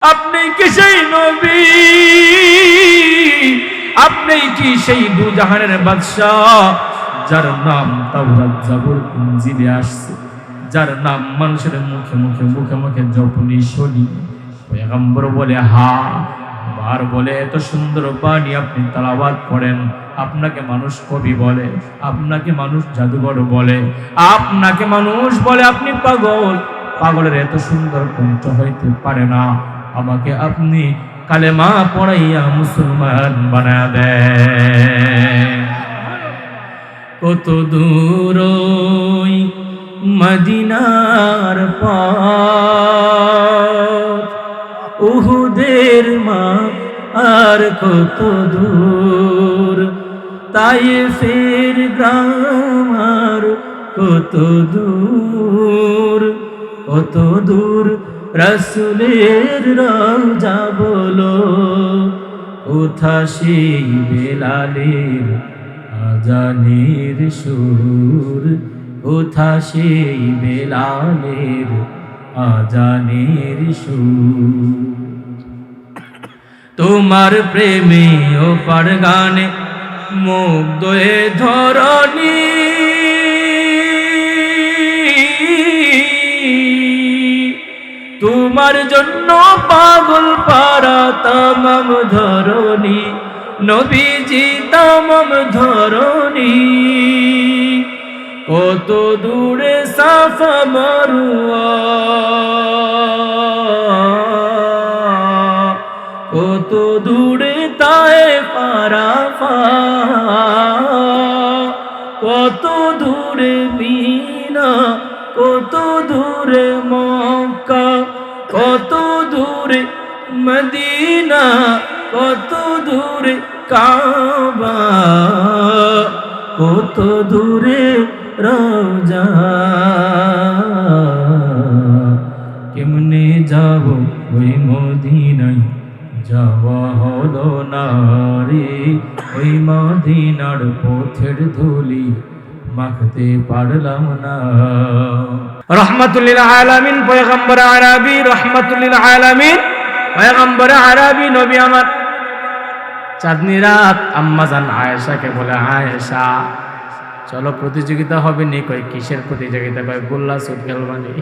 আপনি কি সেই নবী? আপনি কি সেই দু জাহানের বাদশাহ যার নাম তাওরাত জাবুর ইনজিলে আসছে, যার নাম মানুষের মুখে মুখে মুখে মুখে জপনি শুনি? পয়গম্বর বলে হ্যাঁ। বার বলে এত সুন্দর বাণী আপনি তেলাওয়াত করেন, আপনাকে মানুষ কবি বলে, আপনাকে মানুষ জাদুঘর বলে, আপনাকে মানুষ বলে আপনি পাগল। পাগলের এত সুন্দর কণ্ঠ হইতে পারে না। আমাকে আপনি কালেমা পড়াইয়া মুসলমান বানায়া দেন। কত দূর ওই মদিনার পথ, উহুদের মাঠ আর কত দূর, তায়েফের গ্রাম আর কত দূর, কত দূর রাসূলের রওজা বলো, কোথা সেই বেলালের আজানের সুর, কোথা সেই বেলালের আজানের সুর। তোমার প্রেমে ও পার গানে মুগ্ধ এ ধরণী, তোমার জন্য পাগল পারা তামাম ধরণী, নবীজি তামাম ধরণী। কত দূরে সাফা মারওয়া, কত দূরে তায়েফ আরাফাত, কত দূরে মিনা, কত দূরে মক্কা, কত দূরে মদিনা, কত দূরে কাবা, কত দূরে রওজা। কেমনে যাব ওই মদিনায়, যাওয়া হলো না রে, ওই মদিনার পথের ধুলি মাখতে পারলাম না। রহমাতুল লিল আলামিন পয়গম্বর আরবি, রহমাতুল লিল আলামিন পয়গম্বর আরবি নবী আমার। চাঁদনি রাত আম্মাজান আয়েশাকে বলে, আয়েশা চলো প্রতিযোগিতা হবে নি। কই কিসের প্রতিযোগিতা? কয় গোল্লা শুট খেলবানি।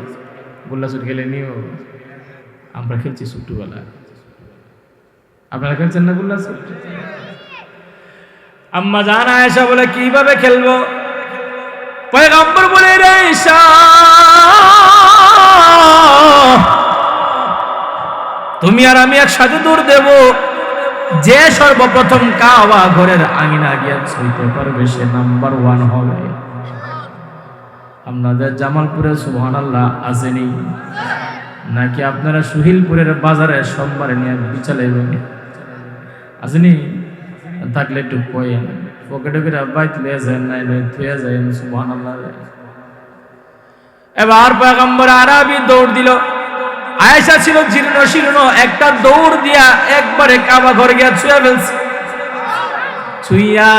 গোল্লা শুট খেলে নিও, আমরা খেলছি ছোটবেলা। আপনারা খেলছেন না গোল্লা শুট? আম্মাজান আয়েশা বলে কিভাবে খেলবো? পয়গম্বর বলে, রে আয়েশা তুমি আর আমি একসাথে দৌড় দেব, যে সর্বপ্রথম কাবা ঘরের আঙিনা গিয়া ছুঁইতে পারবে সে নাম্বার 1 হবে। আপনাদের জামালপুরে সুবহানাল্লাহ আসেনি নাকি? আপনারা সুহিলপুরের বাজারে সোমবারে নিয়ে বিচালাইবেন আসেনি? থাকলে একটু কয়েন পকেটে করে বাইত লিয়ে যায়, নাই নাই থুয়ে যায়। সুবহানাল্লাহ। এবার পয়গম্বর আরবি দৌড় দিল। আয়েশা ছিল জীর্ণ শীর্ণ, একটা দৌড় দিয়া একবারে কাবা ঘরে গিয়া ছুঁয়া ফেলছে। ছুঁয়া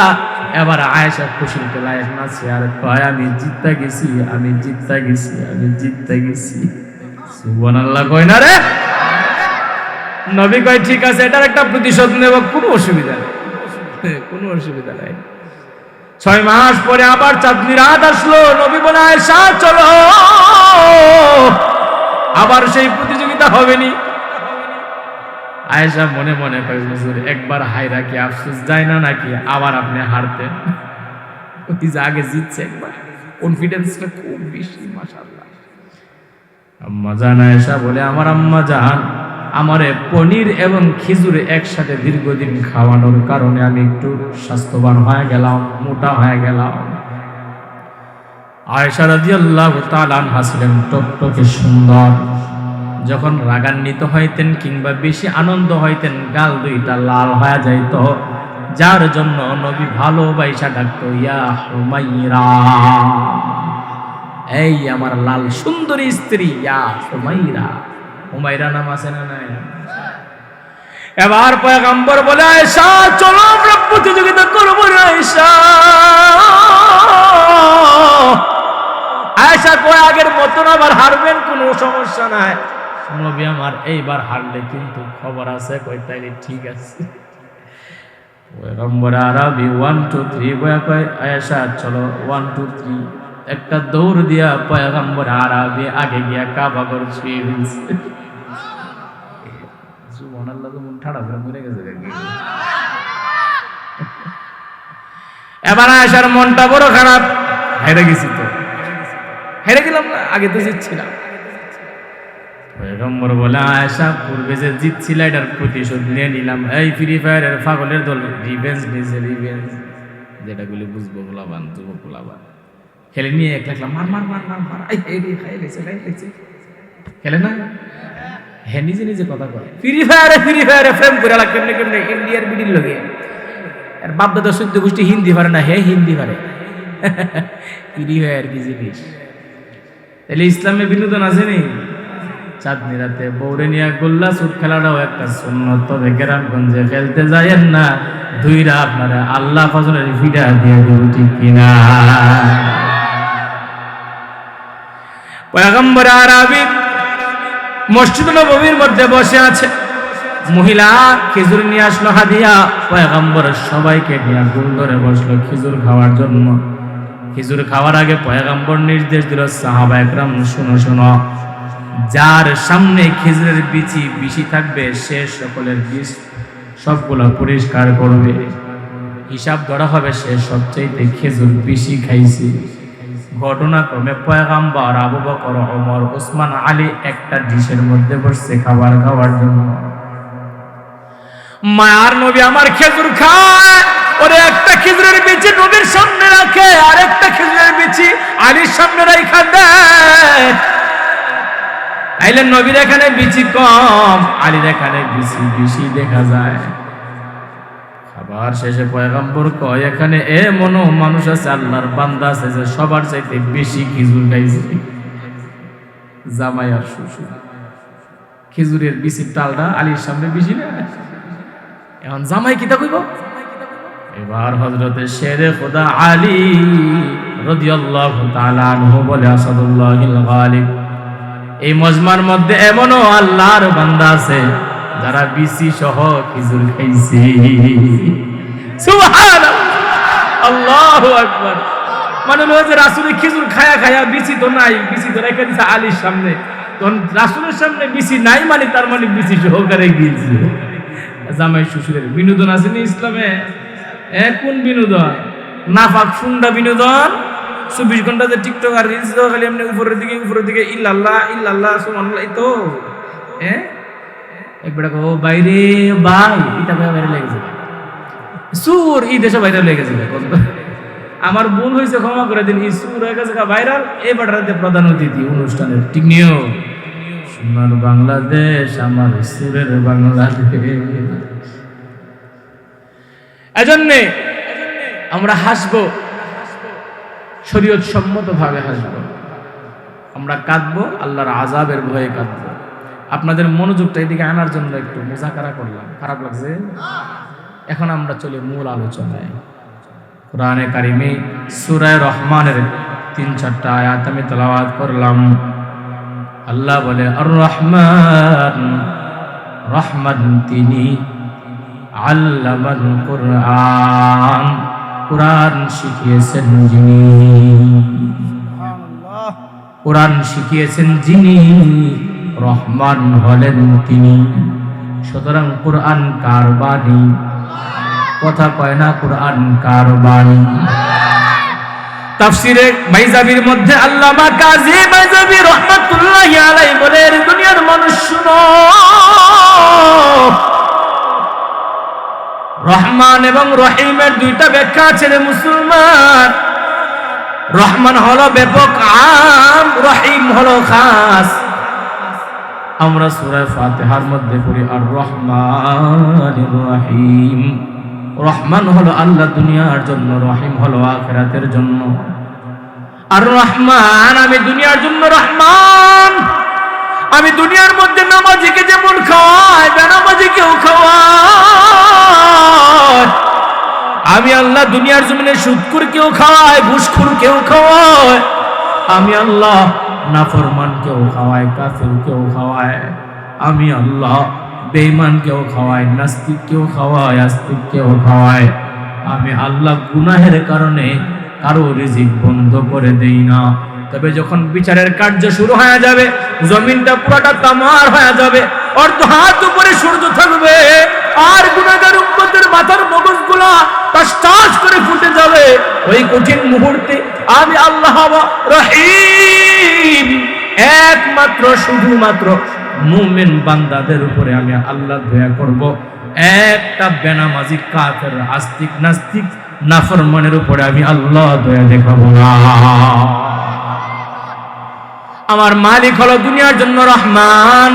এবার আয়েশা খুশির লায়ক নাচে আর কয়, আমি জিততে গেছি, আমি জিততে গেছি, আমি জিততে গেছি। সুবহানাল্লাহ কয় না রে? নবী কয় ঠিক আছে, এটার একটা প্রতিশোধ নেব, কোনো অসুবিধা নেই, কোনো অসুবিধা নাই। 6 মাস পরে আবার চাঁদনি রাত আসলো। নবী বলে, আয়েশা চলো আবার সেই প্রতিযোগিতা হবে নি। আয়েশা মনে মনে কয়, হুজুর একবার হায়রা কি আফসোস যায় না নাকি? আবার আপনি হারতেন। ওই যে আগে জিতছে একবার, কনফিডেন্সটা খুব বেশি মাশাআল্লাহ। আম্মা জান আয়েশা বলে, আমার আম্মা জান আমারে পনির এবং খেজুর একসাথে দীর্ঘদিন খাওয়ানোর কারণে আমি একটু স্বাস্থ্যবান হয়ে গেলাম, মোটা হয়ে গেলাম। আয়েশা রাদিয়াল্লাহু তাআলা আনহা ছিলেন টকটকে সুন্দর। যখন রাগান্বিত হইতেন কিংবা বেশি আনন্দ হইতেন, গাল দুইটা লাল হয়ে যাইত, যার জন্য নবী ভালোবাসা ডাকতো, ইয়া হুমাইরা, এই আমার লাল সুন্দরী স্ত্রী, ইয়া হুমাইরা। হুমাইরা নাম আছে না নাই? এবার পয়গম্বর বলে, আয়েশা চলো আমরা প্রতিযোগিতা করবো রে আয়েশা। আয়েশা কয় আগের মতন আবার হারবেন, কোনো সমস্যা নাই। নবী আমার এইবার হারলে কিন্তু খবর আছে, কই তাইলে ঠিক আছে। পয়গম্বর আরবি 1 2 3 বয়া কয় আয়েশা চলো 1 2 3, একটা দৌড় দিয়া পয়গম্বর আরবি আগে গিয়া কাবা ঘর ছুঁয়ে ফেলছে। সুবহানাল্লাহ, মন ঠাড়া করে মরে গেছে। এবার আয়েশার মনটা বড় খারাপ, হেরে গেছি তো, হেরে গেলাম না, আগে তো জিতছিলাম। পয়গম্বর বলে আয়েশা পূর্বে যে জিতছিল এটার প্রতিশোধ নিয়ে নিলাম। এই ফ্রি ফায়ারের পাগলের দল রিভেঞ্জ নিয়েছে, রিভেঞ্জ, যেটাগুলি বুঝবো গোলাবান যুবক গোলাবান খেলে নিয়ে এক লাগলাম মার মার মার মার মার, খেলে না হ্যাঁ, নিজে নিজে কথা কয় ফ্রি ফায়ারে প্রেম করে কেমনে কেমনে ইন্ডিয়ার বিডির লগে। আর বাপ দাদা সদ্য গোষ্ঠী হিন্দি পারে না, হে হিন্দি পারে। ফ্রি ফায়ার কি জিনিস? তাহলে ইসলামে বিনোদন আছে নি? চাঁদনি রাতে বৌরে নিয়ে গোল্লা সুট খেলাটাও একটা সুন্নত। তবে গ্রামগঞ্জে খেলতে যায়েন না, দুইরা আপনারা আল্লাহ ফজলের ফিডা দিয়ে দেব, ঠিক কিনা? পয়গম্বর আরবি মসজিদ নববীর মধ্যে বসে আছে, মহিলা খেজুর নিয়ে আসলো হাদিয়া। পয়গম্বর সবাইকে নিয়ে গোল ধরে বসলো খেজুর খাওয়ার জন্য। খেজুর খাওয়ার আগে পয়গম্বর নির্দেশ দিল, সাহাবা একরাম শুনো শুনো, যার সামনে খেজুরের বিচি বেশি থাকবে সে সকলের বীজ সবগুলো পরিষ্কার করবে, হিসাব ধরা হবে সে সবচাইতে খেজুর বেশি খাইছে। ঘটনাক্রমে পয়গম্বর, আবু বকর, ওমর, ওসমান, আলী একটা ডিশের মধ্যে বসছে খাবার খাওয়ার জন্য। মায়ার নবী আমার খেজুর খায়, ওরে একটা খেজুরের বিচি নবীর সামনে রাখে, আর একটা খেজুরের বিচি আলীর সামনে রাখা দেয়। তাইলে নবীর এখানে বিচি কম, আলীর এখানে বিচি বেশি দেখা যায়। খাবার শেষে পয়গম্বর কয়, এখানে এমনও মানুষ আছে, আল্লাহর বান্দা আছে যে সবার চাইতে বেশি খেজুর খাইছে। জামাই আর শ্বশুর খেজুরের বিচির টালটা আলীর সামনে বেশি না, এখন জামাই কিতা কইব? এবার হযরতে শেরে খোদা আলী রাদিয়াল্লাহু তাআলা আনহু বলে, আসাদুল্লাহিল গালিব, এই মজমার মধ্যে এমনও আল্লাহর বান্দা আছে যারা বিচি সহ খেজুর খাইছে। সুবহানাল্লাহ, আল্লাহু আকবার। মানে যে রাসূলের খেজুর খায়া খায়া বিচি তো নাই, বিচি তো রেখে দিছে আলীর সামনে, তখন রাসূলের সামনে বিচি নাই, মানে তার মানে বিচি সহকারে গিয়েছে। জামাই শ্বশুরের বিনোদন আছে না ইসলামে? কোন বিনোদন? নাফাক ফুন্ডা বিনোদন। 24 ঘন্টা যে টিকটক আর রিলস দাও খালি এমনি উপরের দিকে ইল্লাল্লাহ ইল্লাল্লাহ সুবহানাল্লাহ, এই তো একবার কো বাইরে ভাই এটা বাইরে লেগেছে সুর, এই দেশে বাইরে লেগেছে। আমার ভুল হয়েছে, ক্ষমা করে দিন। এই সুর হয়ে গেছে ভাইরাল, এই বাটাতে প্রধান অতিথি অনুষ্ঠানের, ঠিক নিও। সোনার বাংলাদেশ আমার সুরের বাংলাদেশ। এজন্যে আমরা হাসবো, শরীয়ত সম্মত ভাবে হাসবো। আমরা কাঁদবো আল্লাহর আযাবের ভয়ে কাঁদবো। আপনাদের মনোযোগটা এদিকে আনার জন্য একটু মুজাকারা করলাম, খারাপ লাগছে? এখন আমরা চলে মূল আলোচনায়। কোরআনে কারিমে সূরা রহমানের 3-4টা আয়াত আমি তেলাওয়াত করলাম। আল্লাহ বলে, আর রহমান, রহমান তিনি, আল্লামাল কুরআন, কুরআন শিখিয়েছেন যিনি, কুরআন শিখিয়েছেন যিনি, রহমান হলেন তিনি। সুতরাং কুরআন কার বাণী? কথা কয় না, কুরআন কার বাণী? তাফসিরে বাইজাবির মধ্যে আল্লামা কাজী বাইজাবি রাহমাতুল্লাহি আলাইহি বলে, দুনিয়ার মানুষ শুনো, রহমান এবং রহিমের দুইটা ব্যাখ্যা আছে রে মুসলমান। রহমান হলো ব্যাপক আম, রহিম হলো খাস। আমরা সূরা ফাতিহার মধ্যে পড়ি আর রহমানির রহিম। রহমান হলো আল্লাহ দুনিয়ার জন্য, রহিম হলো আখিরাতের জন্য। আর রহমান, আমি দুনিয়ার জন্য রহমান। আমি দুনিয়ার মধ্যে নামাজিকে যেমন খাওয়াই, বেনামাজিকেও খাওয়াই। আমি আল্লাহ দুনিয়ার জমিনে সুদখোরকেও খাওয়াই, ঘুষখোরকেও খাওয়াই। আমি আল্লাহ নাফরমানকেও খাওয়ায়, কাফিরকেও খাওয়ায়। আমি আল্লাহ বেঈমানকেও খাওয়ায়, নাস্তিককেও খাওয়ায়, আস্তিককেও খাওয়ায়। আমি আল্লাহ গুনাহের কারণে কারো রিজিক বন্ধ করে দেই না। তবে যখন বিচারের কার্য শুরু হয়ে যাবে, জমিনটা পুরোটা তামার হয়ে যাবে, অর্ধ হাত উপরে সূর্য থাকবে, আর গুনাহগার উম্মতের মাথার মগজগুলা টাস টাস করে ফুটে যাবে। ওই কঠিন মুহূর্তে আমি আল্লাহ রহিম একমাত্র শুধুমাত্র মুমিন বান্দাদের উপরে আমি আল্লাহ দয়া করব। একটা বেনামাজি কাফের আস্তিক নাস্তিক নাফরমানের উপরে আমি আল্লাহ দয়া দেখাবো না। আমার মালিক হলো দুনিয়ার জন্য রহমান।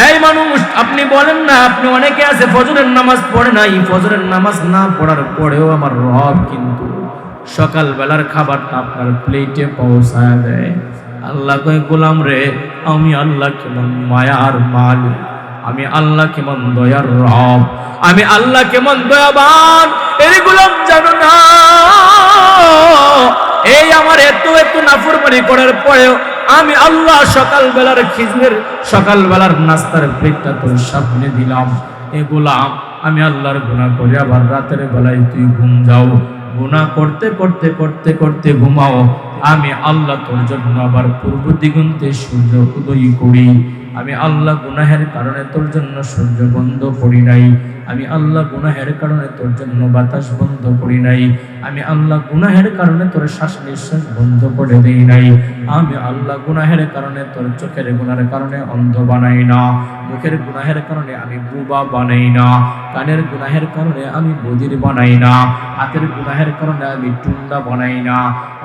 এই মানুষ, আপনি বলেন না, আপনি অনেকে আছে ফজরের নামাজ পড়ে নাই, ফজরের নামাজ না পড়ার পরেও আমার রব কিন্তু সকাল বেলার খাবারটা আপনার প্লেটে পৌঁছায় দেয়। আল্লাহ কয়, গোলাম রে, আমি আল্লাহ কেমন মায়ার মালিক, আমি আল্লাহ কেমন দয়ার রব, আমি আল্লাহ কেমন দয়াবান, এর গোলাম জানো না? এই আমার এত এত নাফরমানি করার পরেও আমি আল্লাহ সকালবেলার খিজমের সকালবেলার নাস্তার প্লেটটা তোর সামনে দিলাম। এ গোলাম, আমি আল্লাহর গুনাহ করি, আবার রাতের বেলায় তুই ঘুম যাও, গুনাহ করতে করতে করতে করতে ঘুমাও, আমি আল্লাহ তোর জন্য আবার পূর্ব দিগন্তে সূর্য উদয় করি। আমি আল্লাহ গুনাহের কারণে তোর জন্য সূর্য বন্ধ করি নাই, আমি আল্লাহ গুনাহের কারণে তোর জন্য বাতাস বন্ধ করি নাই, আমি আল্লাহ গুনাহের কারণে তোর শ্বাস নিঃশ্বাস বন্ধ করে দেই নাই, আমি আল্লাহ গুনাহের কারণে তোর চোখের গুনাহের কারণে অন্ধ বানাই না, মুখের গুনাহের কারণে আমি বুবা বানাই না, কানের গুনাহের কারণে আমি বধির বানাই না, হাতের গুনাহের কারণে আমি টুন্ডা বানাই না,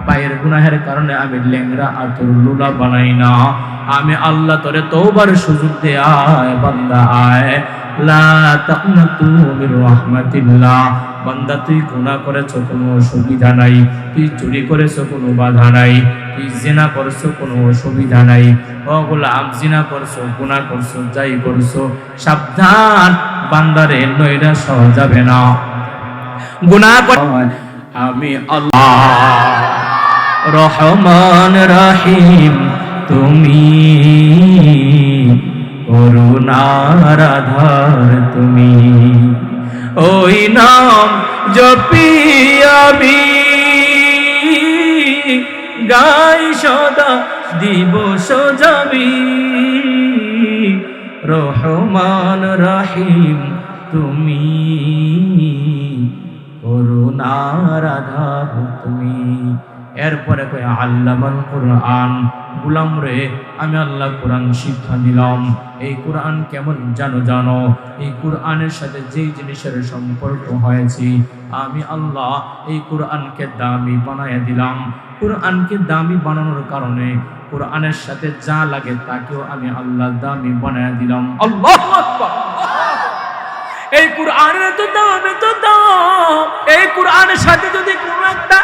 পায়ের গুনাহের কারণে আমি ল্যাংড়া আর তোর লুলা বানাই না। আমি আল্লাহ তোরে তওবার সুযোগ দে, আয় বান্দা আয়, লা তাকনাতু মির রাহমাতিল্লাহ। বান্দা, তুই গুনাহ করেছো, কোনো অসুবিধা নাই, তুই চুরি করেছো, কোনো বাধা নাই, তুই জিনা করছো, কোনো অসুবিধা নাই, ও গোলাম, জিনা করছো, গুনাহ করছো, যাই করছো, সাবধান, বান্দারে নয়রা সওয়া যাবে না। গুনাহ আমি আল্লাহ রহমান রহিম, তুমি করুণার আধার, তুমি ওই নাম জপি আমি গাই সদা দিবস যাবি। রহমান রহিম, তুমি করুণার আধার, তুমি। এরপরে কয় আল্লামাল কোরআন, গোলাম রে, আমি আল্লাহ কোরআন শিক্ষা দিলাম। এই কোরআন কেমন জানো? এই কোরআনের সাথে যেই জিনিসের সম্পর্ক হয়েছে, আমি আল্লাহ এই কোরআনকে দামি বানায় দিলাম। কোরআনকে দামি বানানোর কারণে কোরআনের সাথে যা লাগে তাকেও আমি আল্লাহ দামি বানায় দিলাম। আল্লাহু আকবার। এই কোরআনের তো দাম, এত দাম। এই কোরআনের সাথে যদি কোনো একটা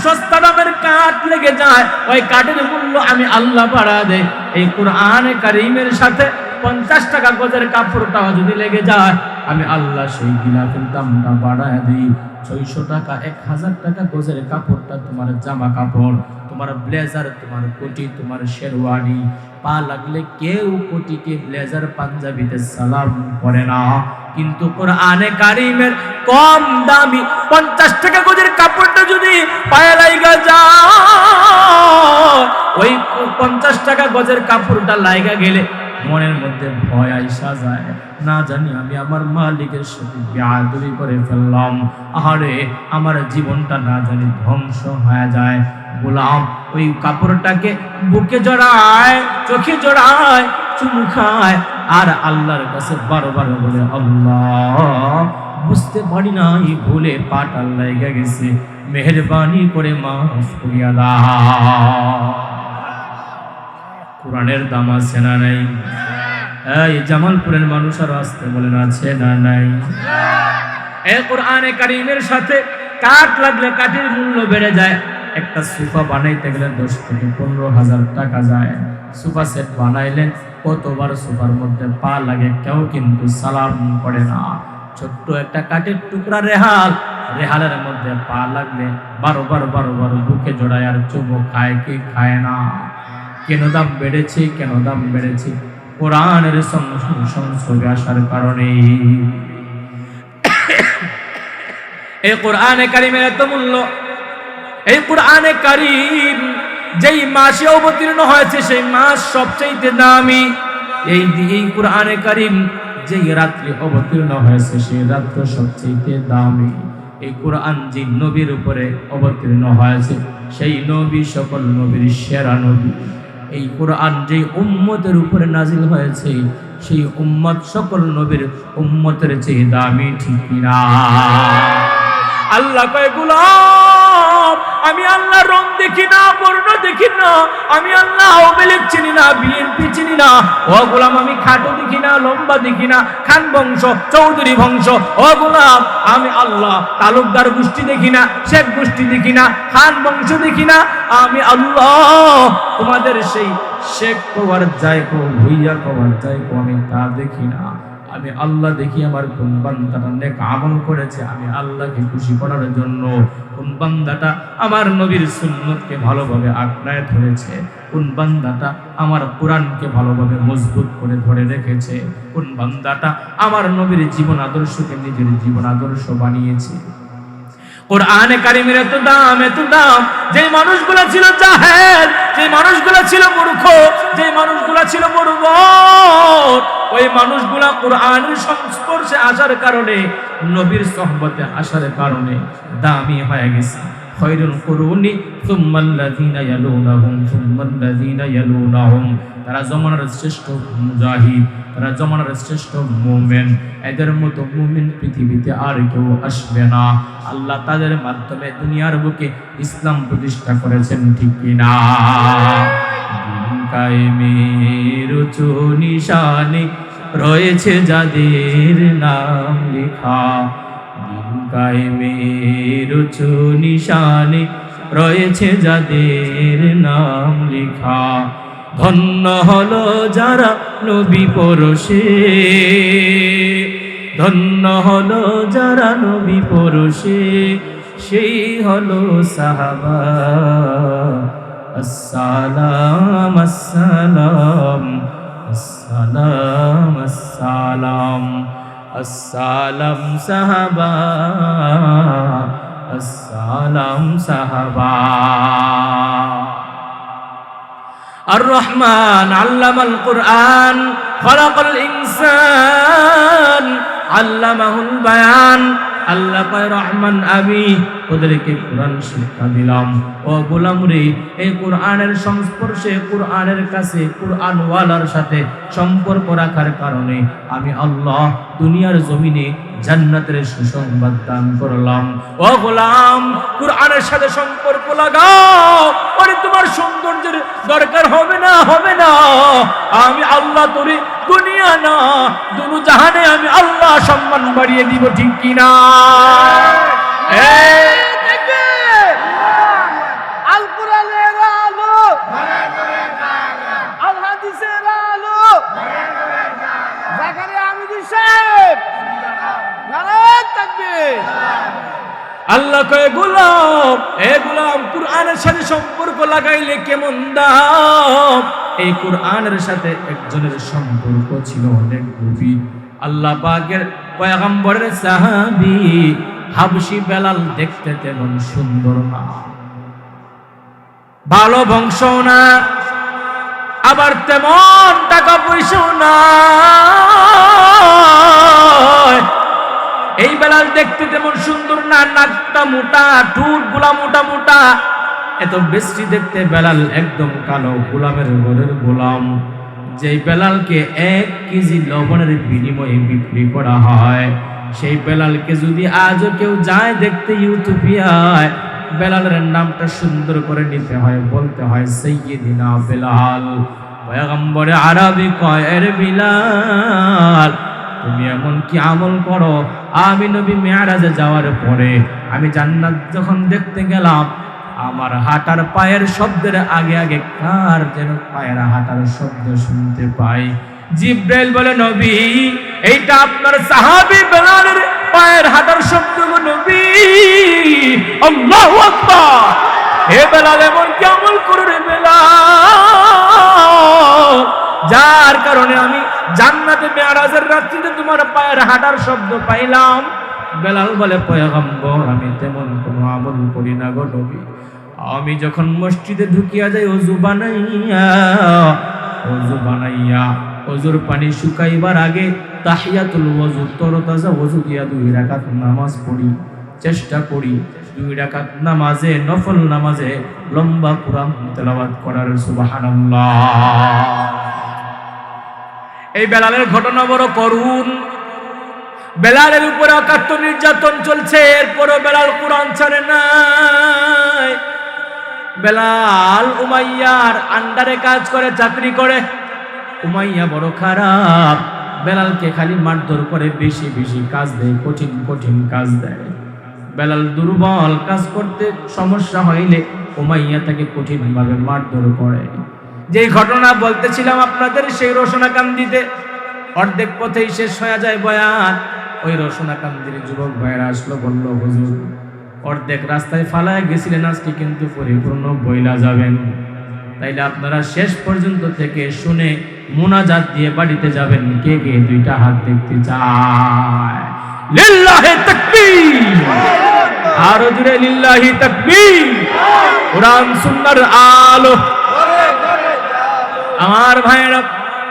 সস্তা দামের কাঠ লেগে যায়, ওই কাঠের মূল্য আমি আল্লাহ বাড়া দেই। এই কোরআন কারীমের সাথে 50 টাকা গজের কাপড়টাও যদি লেগে যায়, আমি আল্লাহ সেই গিলাফের দামটা বাড়ায় দিই। 600 টাকা 1000 টাকা গজের কাপড়টা তোমার জামা কাপড়, তোমার ব্লেজার, তোমার কোটি, তোমার শেরওয়ানি, পা লাগলে কেউ কোটিকে ব্লেজার পাঞ্জাবিতে সালাম করে না। কিন্তু কোরআনে কারীমের কম দামি 50 টাকা গজের কাপড়টা যদি পায়ে লাগা যায়, ওই 50 টাকা গজের কাপড়টা লাগা গেলে মনের মধ্যে ভয় আইসা যায়, না জানি আমি আমার মালিকের সাথে বেয়াদবি করে ফেললাম, আরে আমার জীবনটা না জানি ধ্বংস হয়ে যায়। গোলাম ওই কাপড়টাকে বুকে জড়ায়, চোখে জড়ায়, চুমু খায়, আর আল্লাহর কাছে বারবার বলে, আল্লাহ, বুঝতে পারি নাই, ভুলে পাটা লেগে গেছে, মেহেরবানি করে মাফ করিয়া দাও। কোরআনের দাম আছে না নাই? এই জামালপুরের মানুষ আর আসতে বলেন, আছে না নাই? এই কোরআনে কারীমের সাথে কাঠ লাগলে কাঠের মূল্য বেড়ে যায়। একটা সোফা বানাইতে গেলে 10 থেকে 15,000 টাকা যায়। সোফা সেট বানাইলেন, কতবার সোফার মধ্যে পা লাগে, কেউ কিন্তু সালাম করে না। ছোট্ট একটা কাঠের টুকরা রেহালের মধ্যে পা লাগলে বারবার বুকে জড়ায় আর চুমু খায় কি খায় না? কেন দাম বেড়েছে? কেন দাম বেড়েছে? কোরআনের সংস্রবে আসার কারণে। এই কোরআনে কারিমের এত মূল্য। এই কোরআনে কারিম যেই মাসে অবতীর্ণ হয়েছে সেই মাস সবচেয়ে দামি। এই কোরআনে কারিম যেই রাত্রে অবতীর্ণ হয়েছে সেই রাত্র সবচেয়ে দামি। এই কোরআন যে নবীর উপরে অবতীর্ণ হয়েছে সেই নবী সকল নবীর সেরা নবী। এই কোরআন যে উম্মতের উপরে নাজিল হয়েছে সেই উম্মত সকল নবীর উম্মতের চেয়ে দামি, ঠিক কিনা? আল্লাহ কয় গোলাম, আমি আল্লাহ রং দেখি না, বর্ণ দেখি না, আমি আল্লাহ আওয়ামী লীগ চিনি না, বিএনপি চিনি না। ও গোলাম, আমি খাটো দেখি না, লম্বা দেখি না, খান বংশ, চৌধুরী বংশ। ও গোলাম, আমি আল্লাহ তালুকদার গোষ্ঠী দেখি না, শেখ গোষ্ঠী দেখি না, খান বংশ দেখি না। আমি আল্লাহ তোমাদের সেই শেখ কবার যায় কো, ভুইয়া কবার যায় কো, আমি তা দেখি না। আমি আল্লাহ দেখি আমার কোন বান্দাটা নেক আমল করেছে আমি আল্লাহকে খুশি করার জন্য, কোন বান্দাটা আমার নবীর সুন্নতকে ভালোভাবে আঁকড়ায় ধরেছে, কোন বান্দাটা আমার কোরআনকে ভালোভাবে মজবুত করে ধরে রেখেছে, কোন বান্দাটা আমার নবীর জীবন আদর্শকে নিজের জীবন আদর্শ বানিয়েছে। কোরআনে কারিমের এত দাম, এত দাম। যে মানুষগুলো ছিল জাহেল, যে মানুষগুলো ছিল মূর্খ, যে মানুষগুলো ছিল বর্বর, ওই মানুষগুলা কোরআনের সংস্পর্শে আসার কারণে, নবীর সোহবতে আসার কারণে দামি হয়ে গেছে। খৈরুল কুরুনি সুম্মাল্লাযীনা ইয়ালুনাহুম সুম্মাল্লাযীনা ইয়ালুনাহুম। তারা জমানার শ্রেষ্ঠ মুজাহিদ, তারা জমানার শ্রেষ্ঠ মুমিন। এদের মতো মুমিন পৃথিবীতে আর কেউ আসবে না। আল্লাহ তাদের মাধ্যমে দুনিয়ার বুকে ইসলাম প্রতিষ্ঠা করেছেন, ঠিক কিনা? দিন কায়েমের উঁচু নিশানে রয়েছে যাদের নাম লেখা। দিন কায়েমের উঁচু নিশানে রয়েছে যাদের নাম লেখা। ধন্য হলো যারা নবী পরশে, ধন্য হলো যারা নবী পরশে, সেই হলো সাহাবা। আসসালাম আসসালাম আসসালাম আসসালাম আসসালাম সাহাবা, আসসালাম সাহাবা। আর রহমান আল্লামাল কুরআন খলাকাল ইনসান আল্লামাহুল বায়ান। আল্লাহ কয় রহমান আমি ওদেরকে কোরআন শিক্ষা দিলাম। ও গোলাম রে, এই কোরআনের সংস্পর্শে, কোরআনের কাছে, কোরআন ওয়ালার সাথে সম্পর্ক রাখার কারণে আমি আল্লাহ দুনিয়ার জমিনে জান্নাতের সুসংবাদ দান করলাম। ও গোলাম, কোরআনের সাথে সম্পর্ক লাগাও, পরে তোমার সৌন্দর্যের দরকার হবে না, হবে না। আমি আল্লাহ তোরে দুনিয়া না দুনু জাহানে আমি আল্লাহ সম্মান বাড়িয়ে দিব, ঠিক কিনা? আল কোরআনের আলো, আল হাদিসের আলো, জাকারিয়া আহমেদ সাহেব, নারায়ে তাকবীর। আল্লাহ কয় গোলাম, এ গোলাম, কোরআনের সাথে সম্পর্ক লাগাইলে কেমন দাম। এই কোরআনের সাথে একজনের সম্পর্ক ছিল অনেক গভীর। আল্লাহ পাকের পয়গম্বরের সাহাবী হাবশী বেলাল দেখতে তেমন সুন্দর না, ভালো বংশ না, আবার তেমন টাকা পয়সাও না। এই বেলাল দেখতে তেমন সুন্দর না, নাকটা মোটা, ঠোঁট গুলা মোটা মোটা, এত বেশি দেখতে বেলাল একদম কালো, গোলামের ঘরের গোলাম। যেই বেলালকে 1 কেজি লবণের বিনিময়ে বিক্রি করা হয়, সেই বেলালকে যদি আজও কেউ যায় দেখতে ইউথিওপিয়ায়, বেলালের নামটা সুন্দর করে নিতে হয়, বলতে হয় সাইয়্যিদিনা বেলাল। পয়গম্বরে আরবি কয়, এর বিলাল তুমি এমন কি আমল করো, আমি নবী মেরাজে যাওয়ার পরে আমি জান্নাত যখন দেখতে গেলাম, আমার হাঁটার পায়ের শব্দের আগে আগে কার যেন পায়ের হাঁটার শব্দ শুনতে পাই। জিব্রাইল বলে, নবী এইটা আপনার সাহাবী বেলালের পায়ের হাঁটার শব্দ গো নবী। আল্লাহু আকবার। হে বেলাল এমন কি আমল করে বেলাল যার কারণে আমি জান্নাতে মেরাজের রাত্রিতে তোমার পায়ের হাঁটার শব্দ পাইলাম। বেলাল বলে পয়গম্বর আমি তেমন কোনো আমল করি না গো নবী, আমি যখন মসজিদে ঢুকিয়া যাই অজু বানাইয়া অজুর পানি শুকাইবার আগে তাহিয়াতুল ওযু তরতাজা ওযু দিয়া 2 রাকাত নামাজ পড়ি, চেষ্টা করি 2 রাকাত নামাজে নফল নামাজে লম্বা কোরআন তেলাওয়াত করার। সুবহানাল্লাহ। এই বেলালের ঘটনা বড় করুণ। বেলালের উপরে অকাট্য নির্যাতন চলছে, এরপরও বেলাল কোরআন ছাড়ে নাই। বেলাল উমাইয়ার আন্ডারে কাজ করে, চাকরি করে। উমাইয়া বড় খারাপ, বেলালকে খালি মারধর করে, বেশি বেশি কাজ দেয়, কঠিন কঠিন কাজ দেয়। বেলাল দুর্বল, কাজ করতে সমস্যা হইলে উমাইয়া তাকে কঠিন ভাবে মারধর করে। যেই ঘটনা বলতেছিলাম আপনাদের, সেই রসনাকান্দিতে অর্ধেক পথেই শেষ হয়ে যায় বয়ান। ওই রসনাকান্দির যুবক ভাইরা আসলো, বলল হুজুর অর্ধেক রাস্তায় ফালায় গেছিলেন, আজকে কিন্তু পরিপূর্ণ বইলা যাবেন, তাইলে আপনারা শেষ পর্যন্ত থেকে শুনে মুনাজাত দিয়ে বাড়িতে যাবেন। কে কে 2টা হাত দেখতে চায়? লিল্লাহি তাকবীর, আরো জোরে লিল্লাহি তাকবীর। কোরআন সুন্নাহর আলো। আমার ভাইরা,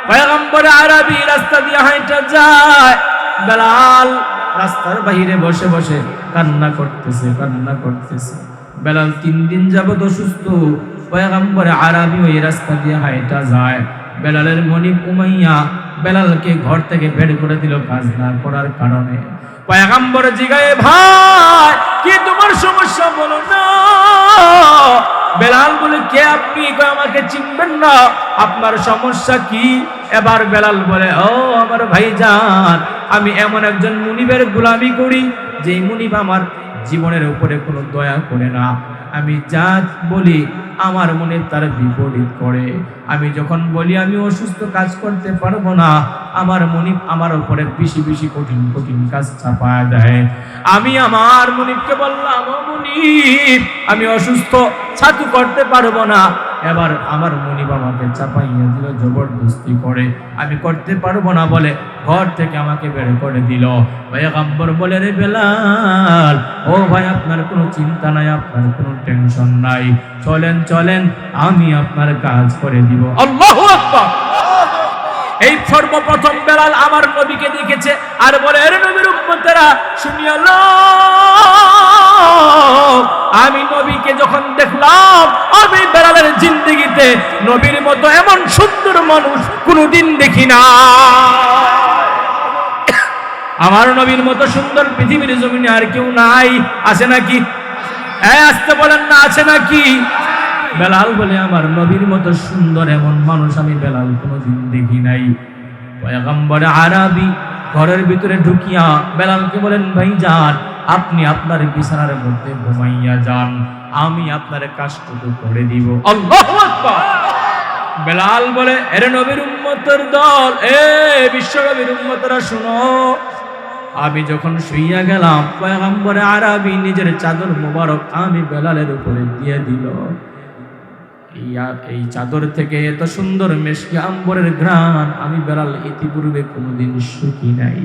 পয়গম্বর আরবি রাস্তা দিয়ে হাঁটা যায়, বেলাল রাস্তার বাইরে বসে বসে কান্না করতেছে, কান্না করতেছে। বেলাল 3 দিন যাবত অসুস্থ, পয়গম্বর আরবি ওই রাস্তা দিয়ে হাঁটা যায়। বেলালের মনিব উমাইয়া বেলালকে ঘর থেকে বের করে দিল কাজ না করার কারণে। পয়গম্বর জিগায়ে, ভাই কি তোমার সমস্যা বলো না? বেলাল বলে, কে আপনি? আমাকে চিনবেন না, আপনার সমস্যা কি? এবার বেলাল বলে, ও আমার ভাইজান, আমি এমন একজন মুনিবের গোলামি করি, যে মুনিব আমার জীবনের উপরে কোনো দয়া করে না। আমি যা বলি আমার মনে তার বিপরীত করে। আমি যখন বলি আমি অসুস্থ, কাজ করতে পারবো না, আমার মুনিব আমার উপরে বেশি বেশি কঠিন কঠিন কাজ চাপায় দেয়। আমি আমার মুনিবকে বললাম, ও মুনিব আমি অসুস্থ, ছাতু করতে পারবো না। এবার আমার মুনিব আমাকে চাপাইয়া দিল, জবরদস্তি করে, আমি করতে পারবো না বলে ঘর থেকে আমাকে বের করে দিল। পয়গম্বর বলে, রে বেলাল, ও ভাই আপনার কোনো চিন্তা নাই, আপনার কোনো টেনশন নাই, চলেন চলেন আমি আপনার কাজ করে দিব। আল্লাহু আকবার। এই সর্বপ্রথম বেলাল আমার নবীকে দেখেছে আর বলে, আরে নবীর উম্মতেরা শুনিয়া লও, আমি নবীকে যখন দেখলাম, আমি বেলালের জিন্দেগিতে নবীর মতো এমন সুন্দর মানুষ কোনোদিন দেখি না। আমার নবীর মতো সুন্দর পৃথিবীর জমিনে আর কেউ নাই। আছে নাকি? আসতে বলেন না, আছে নাকি? বেলাল বলে, আমার নবীর মতো সুন্দর এমন মানুষ আমি বেলাল কোনোদিন দেখি নাই। পয়গম্বর আরবি ঘরের ভিতরে ঢুকিয়া বেলালকে বলেন, ভাইজান আপনি আপনার বিছানার মধ্যে ঘুমাইয়া যান, আমি আপনার কাজটুকু করে দিব। আল্লাহু আকবার। বেলাল বলে, এরে নবীর উম্মতের দল, বিশ্ব নবীর উম্মতরা শুনো, আমি যখন শুইয়া গেলাম, পয়গম্বর আরবি নিজের চাদর মোবারক আমি বেলালের উপরে দিয়ে দিল। এই চাদর থেকে এত সুন্দর মেশকে আম্বরের ঘ্রাণ আমি বেলাল ইতিপূর্বে কোনোদিন শুকি নাই।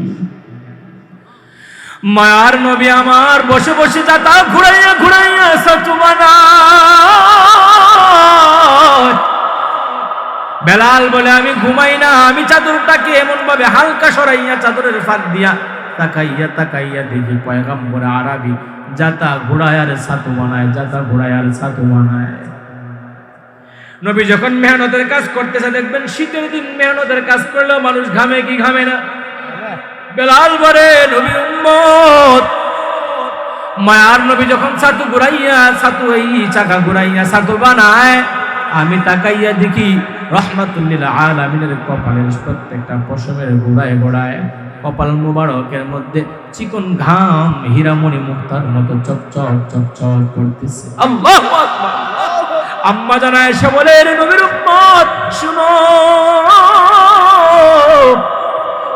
মায়ার নবী আমার বসে বসে যাতা ঘুরাইয়া ঘুরাইয়া সাতু বানায়। বেলাল বলে, আমি ঘুমাই না, আমি চাদরটাকে এমন ভাবে হালকা সরাইয়া চাদরের ফাঁক দিয়া তাকাইয়া তাকাইয়া দেখি পয়গম্বর আরবি যাতা ঘোড়ায় আর ছাতু বানায়, যাতা ঘোড়ায় আর ছাতু বানায়। নবী যখন মেহনতের কাজ করতেছে, দেখবেন শীতের দিন মেহনতের কাজ করলেও মানুষ ঘামে কি ঘামে না? বেলাল বলে, নবীর উম্মত, মায়ার নবী যখন ছাতু ঘুরাইয়া ছাতু এই চাকা ঘুরাইয়া ছাতু বানায়, আমি তাকাইয়া দেখি রহমাতুল্লিল আলামিনের কপালের প্রত্যেকটা পশমের গোড়ায় গোড়ায় কপাল মুবারকের মধ্যে চিকন ঘাম হীরামণি মুক্তার মতো চকচক চকচক করতেছে। আল্লাহু আকবার। আম্মা জানা এসে বলে, রে নবীর উম্মত শুনো,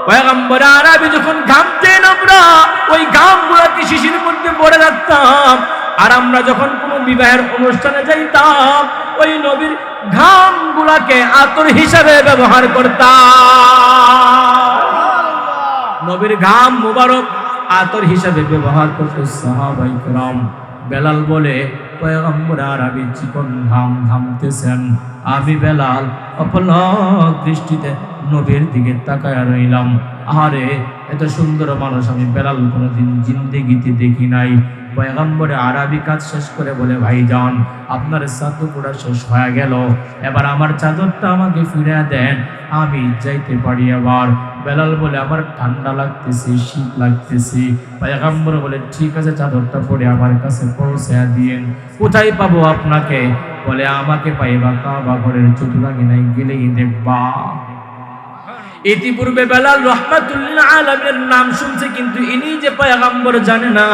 পয়গম্বর আরবি যখন ঘামতেন আমরা ওই ঘামগুলোকে শিশির মধ্যে পড়ে যাচ্তাম, আর আমরা যখন কোনো বিবাহের অনুষ্ঠানে যাইতাম ওই নবীর ঘাম গুলাকে আতর হিসাবে ব্যবহার করতাম। নবীর ঘাম মুবারক আতর হিসাবে ব্যবহার করতো সাহাবায়ে কেরাম। বেলাল বলে, পয়গম্বর আরবি চিকন ঘাম ঘামতেছেন, আমি বেলাল অপলক দৃষ্টিতে নবীর দিকে তাকায় রইলাম। আরে এত সুন্দর মানুষ আমি বেলাল কোনোদিন জিন্দেগিতে দেখি নাই। পয়গম্বরে আরবি কাজ শেষ করে বলে, ভাইজান আপনার চাদর পোড়া শেষ হয়ে গেল, এবার আমার চাদরটা আমাকে ফিরে দেন, আমি যাইতে পারি এবার। বেলাল বলে, আমার ঠান্ডা লাগতেছে, শীত লাগতেছে। পয়গম্বর বলে, ঠিক আছে চাদরটা পরে আমার কাছে পৌঁছে দিয়েন। কোথায় পাবো আপনাকে? বলে, আমাকে পাইবা কাবা ঘরের চতুরাঙ্গিনায় গেলেই দেখবা। ইতিপূর্বে বেলাল রাহমাতুল্লিল আলামিনের নাম শুনছে, কিন্তু ইনি যে পয়গম্বর জানে না।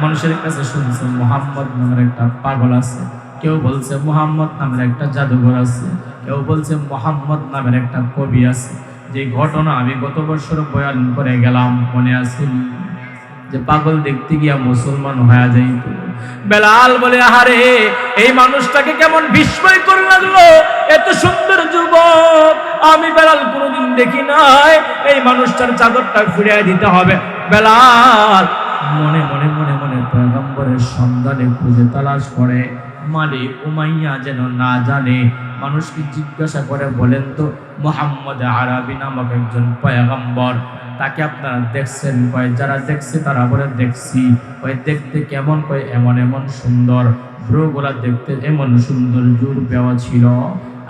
মানুষের কাছে শুনছে মুহাম্মদ নামের একটা পাগল আছে, কেউ বলছে মুহাম্মদ নামের একটা জাদুঘর আছে, কেউ বলছে মুহাম্মদ নামের একটা কবি আছে। যে ঘটনা আমি গত বছর বয়ান করে গেলাম, মনে আছে? যে পাগল দেখতে গিয়া মুসলমান হয়ে যাইত। বেলাল বলে, আহারে এই মানুষটাকে কেমন বিস্ময়কর লাগলো, এত সুন্দর যুবক আমি বেলাল কোনোদিন দেখি নাই, এই মানুষটার চাদরটা ফিরিয়ে দিতে হবে। বেলাল মনে মনে মনে মনে পয়গম্বরের সন্ধানে খুঁজে তালাশ করে, মালিক উমাইয়া যেন না জানে। মানুষকে জিজ্ঞাসা করে, বলেন তো মুহাম্মদ আরবি নামক একজন পয়গম্বর, তাকে আপনারা দেখছেন? কয় যারা দেখছে তারা বলে দেখছি। কয় দেখতে কেমন? কয় এমন এমন সুন্দর, ভ্রুগুলা দেখতে এমন সুন্দর জোর দেওয়া ছিল,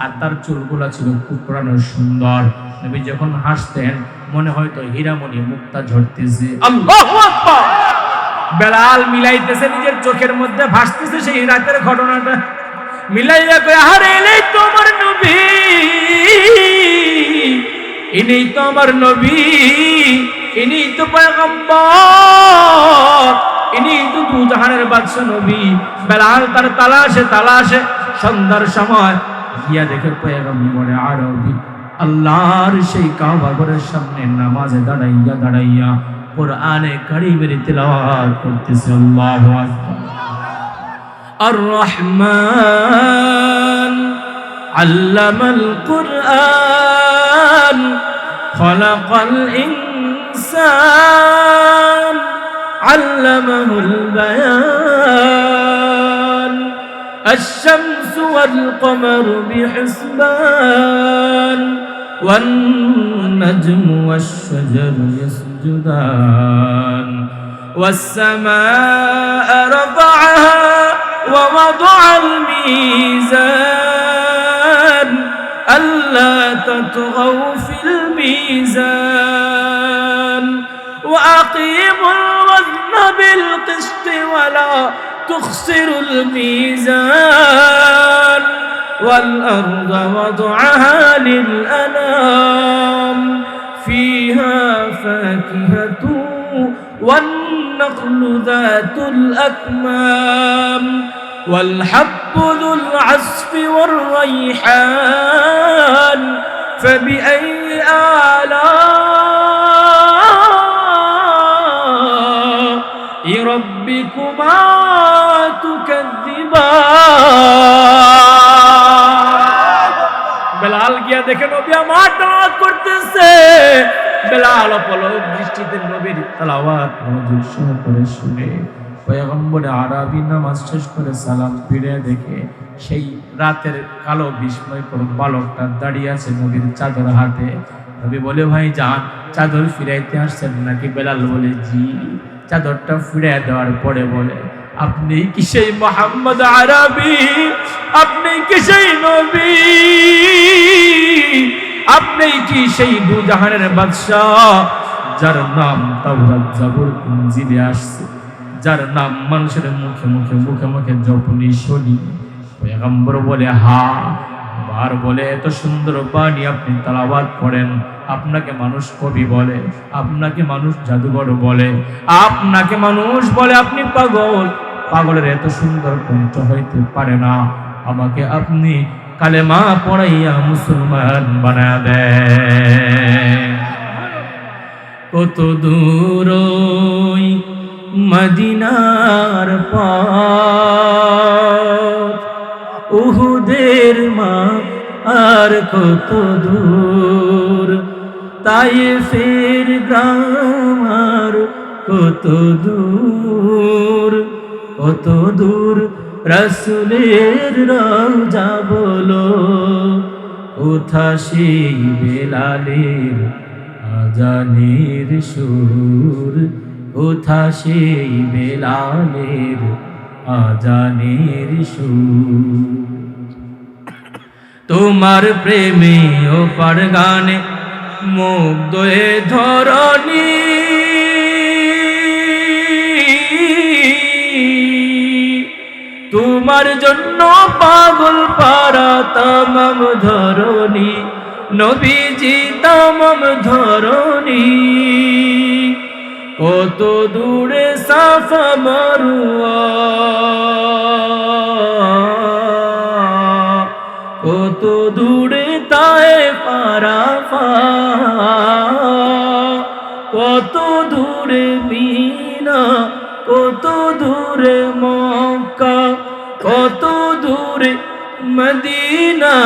আর তার চুলগুলা ছিল কুকড়ানো সুন্দর। নবী যখন হাসতেন মনে হয়তো হীরামণি মুক্তা ঝরতেছে। আল্লাহু আকবার! বেলাল মিলাইতেছে, নিজের চোখের মধ্যে ভাসতেছে সেই রাতের ঘটনাটা মিলাইয়া কয়, আরে এই তো আমার নবী, ইনি তো আমার নবী, ইনি তো পয়গম্বর, ইনি তো দুজাহানের বাদশা নবী। বেলাল তার তালাশে সন্ধ্যার সময় গিয়া দেখে পয়গম্বরে আরবি আল্লাহর সেই কাবা ঘরের সামনে নামাজে দাঁড়াইয়া কুরআনে কারীমের তিলাওয়াত করতেছে। আল্লাহু আকবার। আর রহমান আল্লামাল কুরআন খলাকাল ইনসান আল্লামাহুল বায়ান الشمس والقمر بحسبان والنجم والشجر يسجدان والسماء رفعها ووضع الميزان ألا تطغوا في الميزان وأقيموا الوزن بالقسط ولا تخسروا الميزان والأرض وضعها للأنام فيها فاكهة والنخل ذات الأكمام والحب ذو العصف والريحان فبأي آلاء ربكما تكذبان বেলাল গিয়া দেখে নবী আমার তেলাওয়াত করতেছে। বেলাল অপলক দৃষ্টিতে নবীর তেলাওয়াত মনোযোগ সহকারে শুনে পয়গম্বর আরবি নামাজ শেষ করে সালাম ফিরে দেখে সেই রাতের কালো বিস্ময়কর বালকটা দাঁড়িয়ে আছে নবীর চাদর হাতে। নবী বলে, ভাই যান চাদর ফিরাইতে আসছেন নাকি? বেলাল বলে, জি। চাদরটা ফিরে দেওয়ার পরে বলে, আপনি কি সেই মুহাম্মদ আরবি? আপনি কি সেই নবী? আপনি কি সেই দুজাহানের বাদশাহ যার নাম তাওরাত জাবুর ইনজিলে আসছে, যার নাম মানুষের মুখে মুখে জপনি শুনি? পয়গম্বর বলে, হ্যাঁ। বার বলে, এত সুন্দর বাণী আপনি তেলাওয়াত করেন, আপনাকে মানুষ কবি বলে, আপনাকে মানুষ জাদুঘর বলে, আপনাকে মানুষ বলে আপনি পাগল। পাগলের এত সুন্দর কণ্ঠ হইতে পারে না, আমাকে আপনি কালেমা পড়াইয়া মুসলমান বানায়া দেন। কত দূর মদিনার পথ উহুদের মা আর কত দূর তায়েফের গ্রাম আর কত দূর কত দূর রাসূলের রওজা বলো কোথা সেই বেলালের আজানের সুর কোথা সেই বেলালের আজানের সুর তোমার প্রেমে ও পার গানে মুগ্ধ এ ধরণী তোমার জন্য পাগল পারা তামাম ধরণী নবীজি তামাম ধরণী কত দূরে সাফা মারওয়া কত দূরে তায়েফ আরাফাত কত দূরে মিনা কত দূরে মক্কা কত দূরে মদিনা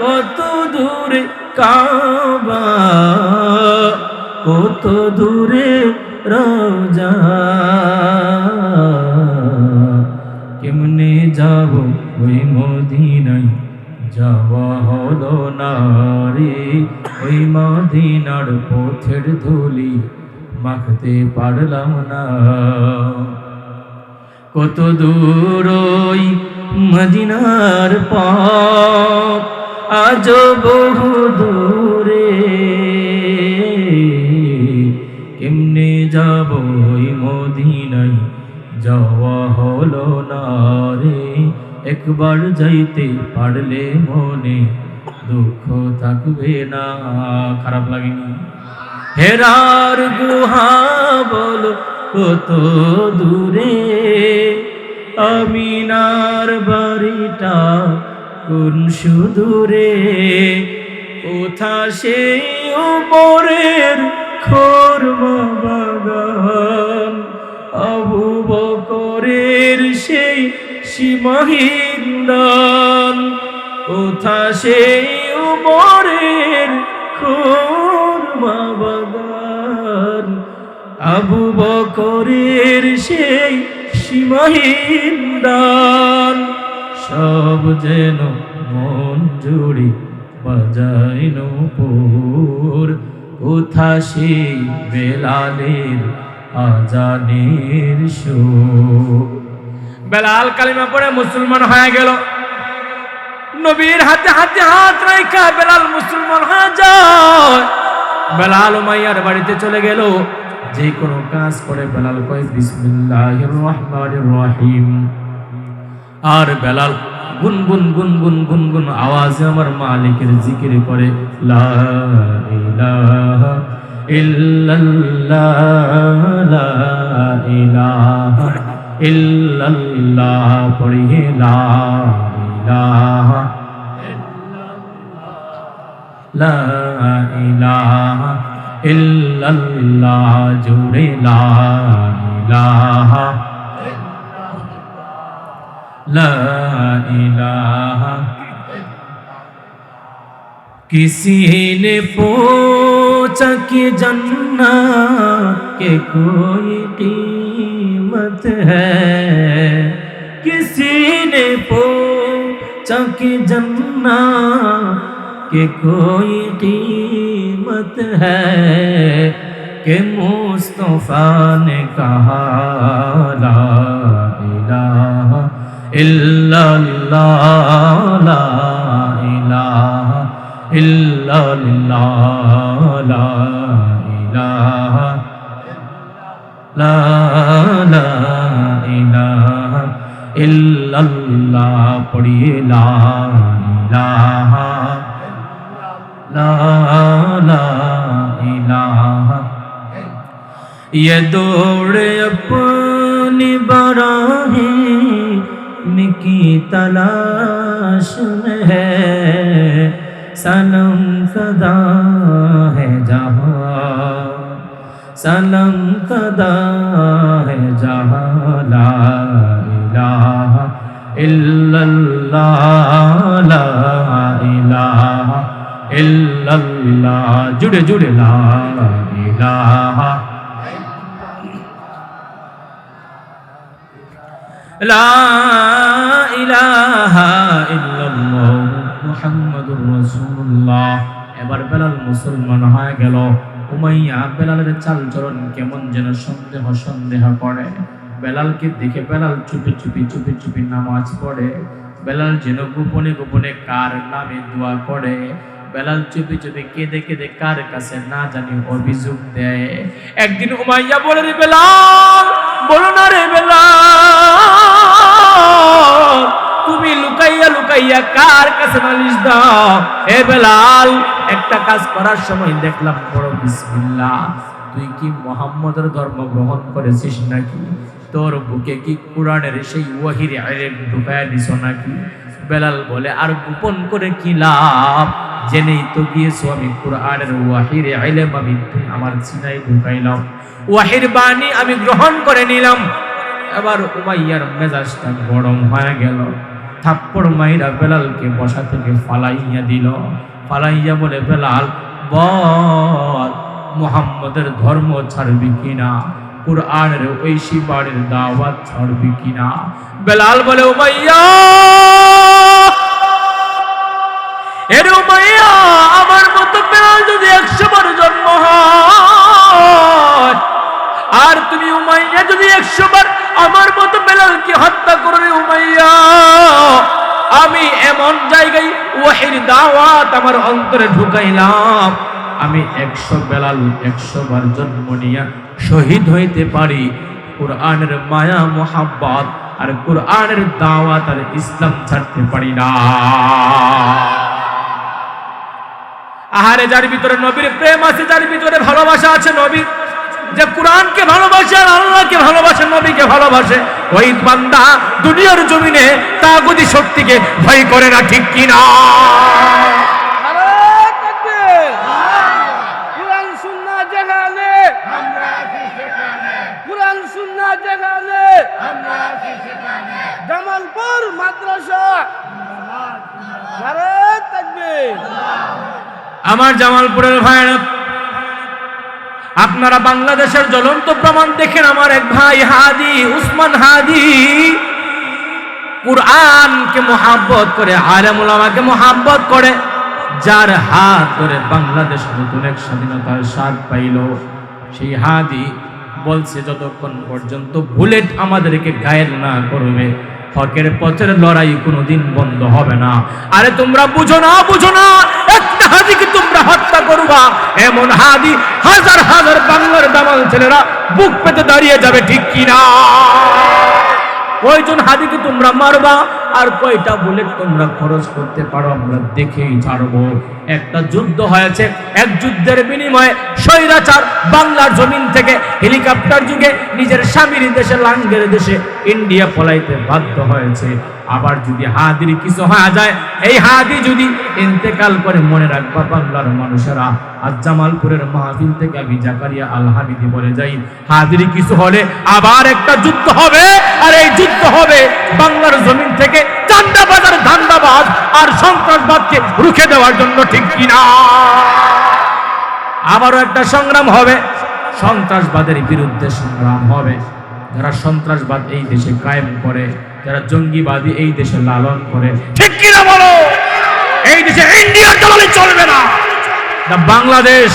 কত দূরে কাবা কত দূরে রওজা কেমনে যাব ওই মদিনায় যাওয়া হলো না রে ওই মদিনার পথের ধুলি মাখতে পারলাম না কত দূর ওই মদিনার পথ আজ বহু দূরে কেমনে যাব ওই মদিনায় যাওয়া হলো না রে একবার যাইতে পারলে মনে দুঃখ থাকবে না খারাপ লাগেনি হেরার গুহা বলো কত দূরে আমিনার বাড়িটা কোন সুদূরে কোথা সেই উপরের খোরমা বাগান আবু বকরের সেই সীমাহীন দান কোথা সেই উপরের খোরমা বাগান আবু বকরের সেই সীমাহীন দান সব যেন মন জুড়ে বাজায় নূপুর কোথা সেই বেলালের আজানের সুর বেলাল কালিমা পড়ে মুসলমান হয়ে গেল নবীর হাতে হাতে হাত রাখা বেলাল মুসলমান হয়ে যায় বেলাল উমাইয়ার বাড়িতে চলে গেল যে কোনো কাজ করে বেলাল কয় বিসমিল্লাহির রহমানির রহিম আর বেলাল গুনগুন গুনগুন গুনগুন আওয়াজে আমার মালিকের জিকির করে লা ইলাহা ইল্লাল্লাহ লা ইলাহা ইল্লাল্লাহ পড়িয়ে লা ইলাহা লা ইলাহা ইল্লাল্লাহ জুড়ে লা ইলাহা লা ইলাহা किसी ने पूछा कि जन्नत के कोई कीमत है किसी ने पूछा कि जन्नत के कोई कीमत है कि मुस्तफा ने कहा ला इलाहा इल्लल्लाह ला इलाहा इल्लल्लाह ला इलाहा ला इलाहा इल्लल्लाह पढ़िए ला इलाहा ला इलाहा ये दौड़ अपनी बराहीम की तलाश में है सनम सदा है जहाँ सनम कदा है जहाँ ला इलाहा इल्लल्लाह ला इलाहा इल्लल्लाह जुड़े जुड़े ला इलाहा ला ইলাহা ইল্লাল্লাহ মুহাম্মাদুর রাসূলুল্লাহ। এবার বেলাল মুসলমান হয়ে গেল। উমাইয়া বেলালের চালচরণ কেমন যেন সন্দেহ সন্দেহ করে। বেলালকে দেখে বেলাল চুপি চুপি নামাজ পড়ে। বেলাল যেন গোপনে গোপনে কার নামে দোয়া করে। বেলাল চুপি কেঁদে কেঁদে কার কাছে না জানি অভিযোগ দেয়। একদিন উমাইয়া বলে, রে বেলাল, বলো না রে বেলাল, তুমি লুকাইয়া লুকাইয়া কার কাছে নালিশ দাও? হে বেলাল, একটা কাজ করার সময় দেখলাম বড় বিসমিল্লাহ। তুই কি মুহাম্মদের ধর্ম গ্রহণ করেছিস নাকি? তোর বুকে কি কোরআনের সেই ওয়াহির ইলম ঢুকায়া দিছ নাকি? বেলাল বলে, আর গোপন করে কি লাভ? জেনেই তো গিয়েছো আমি কোরআনের ওয়াহির ইলম আমি আমার সিনায় ঢুকাইলাম, ওয়াহির বাণী আমি গ্রহণ করে নিলাম। এবার উমাইয়ার মেজাজটা গরম হয়ে গেল। থাপ্পড় মাইরা বেলালকে বসা থেকে ফালাইয়া দিল। ফালাইয়া বলে, বেলাল বল, মুহাম্মদের ধর্ম ছাড়বি কিনা? কুরআনের ঐশী বাড়ির দাওয়াত ছাড়বি কিনা? বেলাল বলে, উমাইয়া, এর উমাইয়া, আমার মতো বেলাল যদি 100 বার জন্ম হয়, আর তুমি উমাইয়া যদি 100 বার আমার মতো বেলালকে হত্যা করে, উমাইয়া, আমি এমন জায়গায় ওয়াহির দাওয়াত আমার অন্তরে ঢুকাইলাম, আমি 100 বেলাল 100 বার জন্ম নিয়া শহীদ হইতে পারি। কুরআনের মায়া মোহাব্বত আর কুরআনের দাওয়াত আর ইসলাম ছাড়তে পারি না। আহারে, যার ভিতরে নবীর প্রেম আছে, যার ভিতরে ভালোবাসা আছে নবীর, যে কোরআনকে ভালোবাসে আর আল্লাহকে ভালোবাসে, নবীকে ভালোবাসে, ওই বান্দা দুনিয়ার জমিনে তাগুতি শক্তিকে ভয় করে না, ঠিক কি না? নারে তাকবীর। কুরআন সুন্নাহ যেখানে আমরা আছি সেখানে, কুরআন সুন্নাহ যেখানে আমরা আছি সেখানে, জামালপুর মাদ্রাসা নারে তাকবীর। আমার জামালপুরের ভাইরা, আপনারা বাংলাদেশের জ্বলন্ত প্রমাণ দেখেন। আমার এক ভাই হাদি, উসমান হাদি, কুরআনকে মোহাব্বত করে, আলেম উলামাকে মোহাব্বত করে, যার হাত ধরে বাংলাদেশ নতুন এক স্বাধীনতার স্বাদ পাইল। সেই হাদি বলছে, যতক্ষণ পর্যন্ত বুলেট আমাদেরকে ঘায়েল না করবে, হকের পথের লড়াই কোনোদিন বন্ধ হবে না। আরে তোমরা বুঝো না, বুঝো না, একটা হাদিকে তোমরা হত্যা করবা, এমন হাদি হাজার হাজার বাংলার দামাল ছেলেরা বুক পেতে দাঁড়িয়ে যাবে, ঠিক কিনা? কয়জন হাদিকে তোমরা মারবা আর কয়টা বুলেট তোমরা খরচ করতে পারো আমরা দেখেই ছাড়বো। একটা যুদ্ধ হয়েছে, এক যুদ্ধের বিনিময়ে স্বৈরাচার বাংলার জমিন থেকে হেলিকপ্টার যুগে নিজের স্বামীর দেশে, লাঙ্গের দেশে ইন্ডিয়া পলাইতে বাধ্য হয়েছে। আবার যদি হাদির কিছু হয়ে যায়, এই হাদি যদি ইন্তেকাল করে, মনে রাখবা বাংলার মানুষেরা, আজ জামালপুরের মাহফিল থেকে আমি জাকারিয়া আল হামিদি বলে যাই, হাদির কিছু হলে আবার একটা যুদ্ধ হবে, আর এই যুদ্ধ হবে বাংলার জমিন থেকে চান্দাবাজ আর ধান্দাবাজ আর সন্ত্রাসবাদকে রুখে দেওয়ার জন্য, ঠিক কিনা? আবারও একটা সংগ্রাম হবে, সন্ত্রাসবাদের বিরুদ্ধে সংগ্রাম হবে। যারা সন্ত্রাসবাদ এই দেশে কায়েম করে, যারা জঙ্গিবাদী এই দেশে লালন করে, ঠিক কিনা বলো? এই দেশে ইন্ডিয়ার দালালি চলবে না। বাংলাদেশ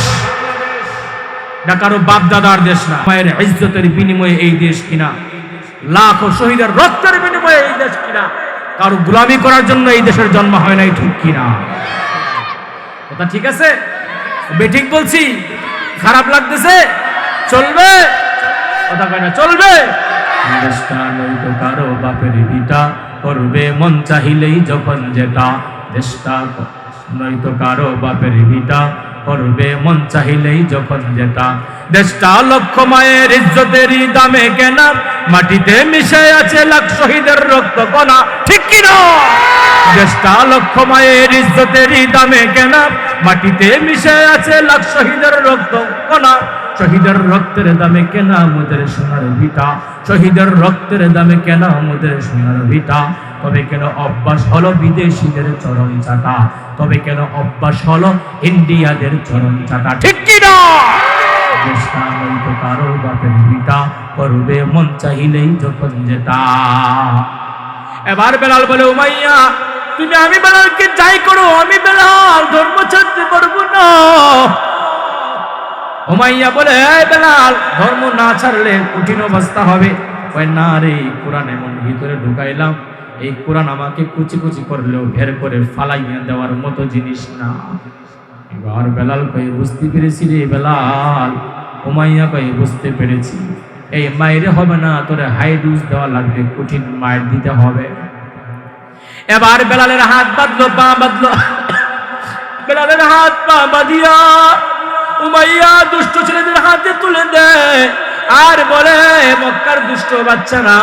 না কারো বাপ দাদার দেশ না, মায়ের ইজ্জতের বিনিময়ে এই দেশ কিনা, লাখো শহীদের রক্তের বিনিময়ে এই দেশ কিনা, কারো গোলামি করার জন্য এই দেশের জন্ম হয় নাই, ঠিক কিনা? কথা ঠিক আছে? বেঠিক বলছি? খারাপ লাগতেছে? চলবে? কথা কয় না, চলবে? দেশটা নয়তো কারো বাপের ভিটা, করবে মন চাহিলেই যখন যেটা। দেশটা নয়তো কারো বাপের ভিটা, করবে মন চাহিলেই যখন যেটা। দেশটা লক্ষ মায়ের ইজ্জতেরই দামে কেনা, মাটিতে মিশে আছে লাখ শহীদের রক্ত কণা, ঠিক কিনা? দেশটা লক্ষ মায়ের ইজ্জতেরই দামে কেনা, মাটিতে মিশে আছে লাখ শহীদের রক্ত কণা। শহীদের রক্তের দামে কেনা আমাদের সোনার ভিটা, শহীদের রক্তের দামে কেনা আমাদের সোনার ভিটা। তবে কেন অভ্যাস হলো বিদেশিদের চরণ চাটা, তবে কেন অভ্যাস হলো ইন্ডিয়াদের চরণ চাটা, ঠিক কি না? দেশটা নয়তো কারো বাপের ভিটা, করবে মন চাইলেই যখন যেটা। এবার বেলাল বলে, উমাইয়া তুমি আমি বেলালকে যাই করো, আমি বেলাল ধর্ম ছাড়তে পারবো না। উমাইয়া বলে, এই বেলাল ধর্ম না ছাড়লে কঠিন অবস্থা হবে। কয় না রে, কোরআন এমন ভিতরে ঢুকাইলাম, এই কোরআন আমাকে কুচি কুচি করলেও বের করে ফালাইয়া দেওয়ার মতো জিনিস না। এবার বেলাল কয়ে, বুঝতে পেরেছি রে বেলাল। উমাইয়া কয়ে, বুঝতে পেরেছি, এই মায়েরে হবে না, তোরে হাই ডোজ দেওয়া লাগবে, কঠিন মায়ের দিতে হবে। এবার বেলালের হাত বাঁধলো, পা বাঁধলো। বেলালের হাত পা বাঁধিয়া উমাইয়া দুষ্ট ছেলেদের হাতে তুলে দেয় আর বলে, মক্কার দুষ্ট বাচ্চারা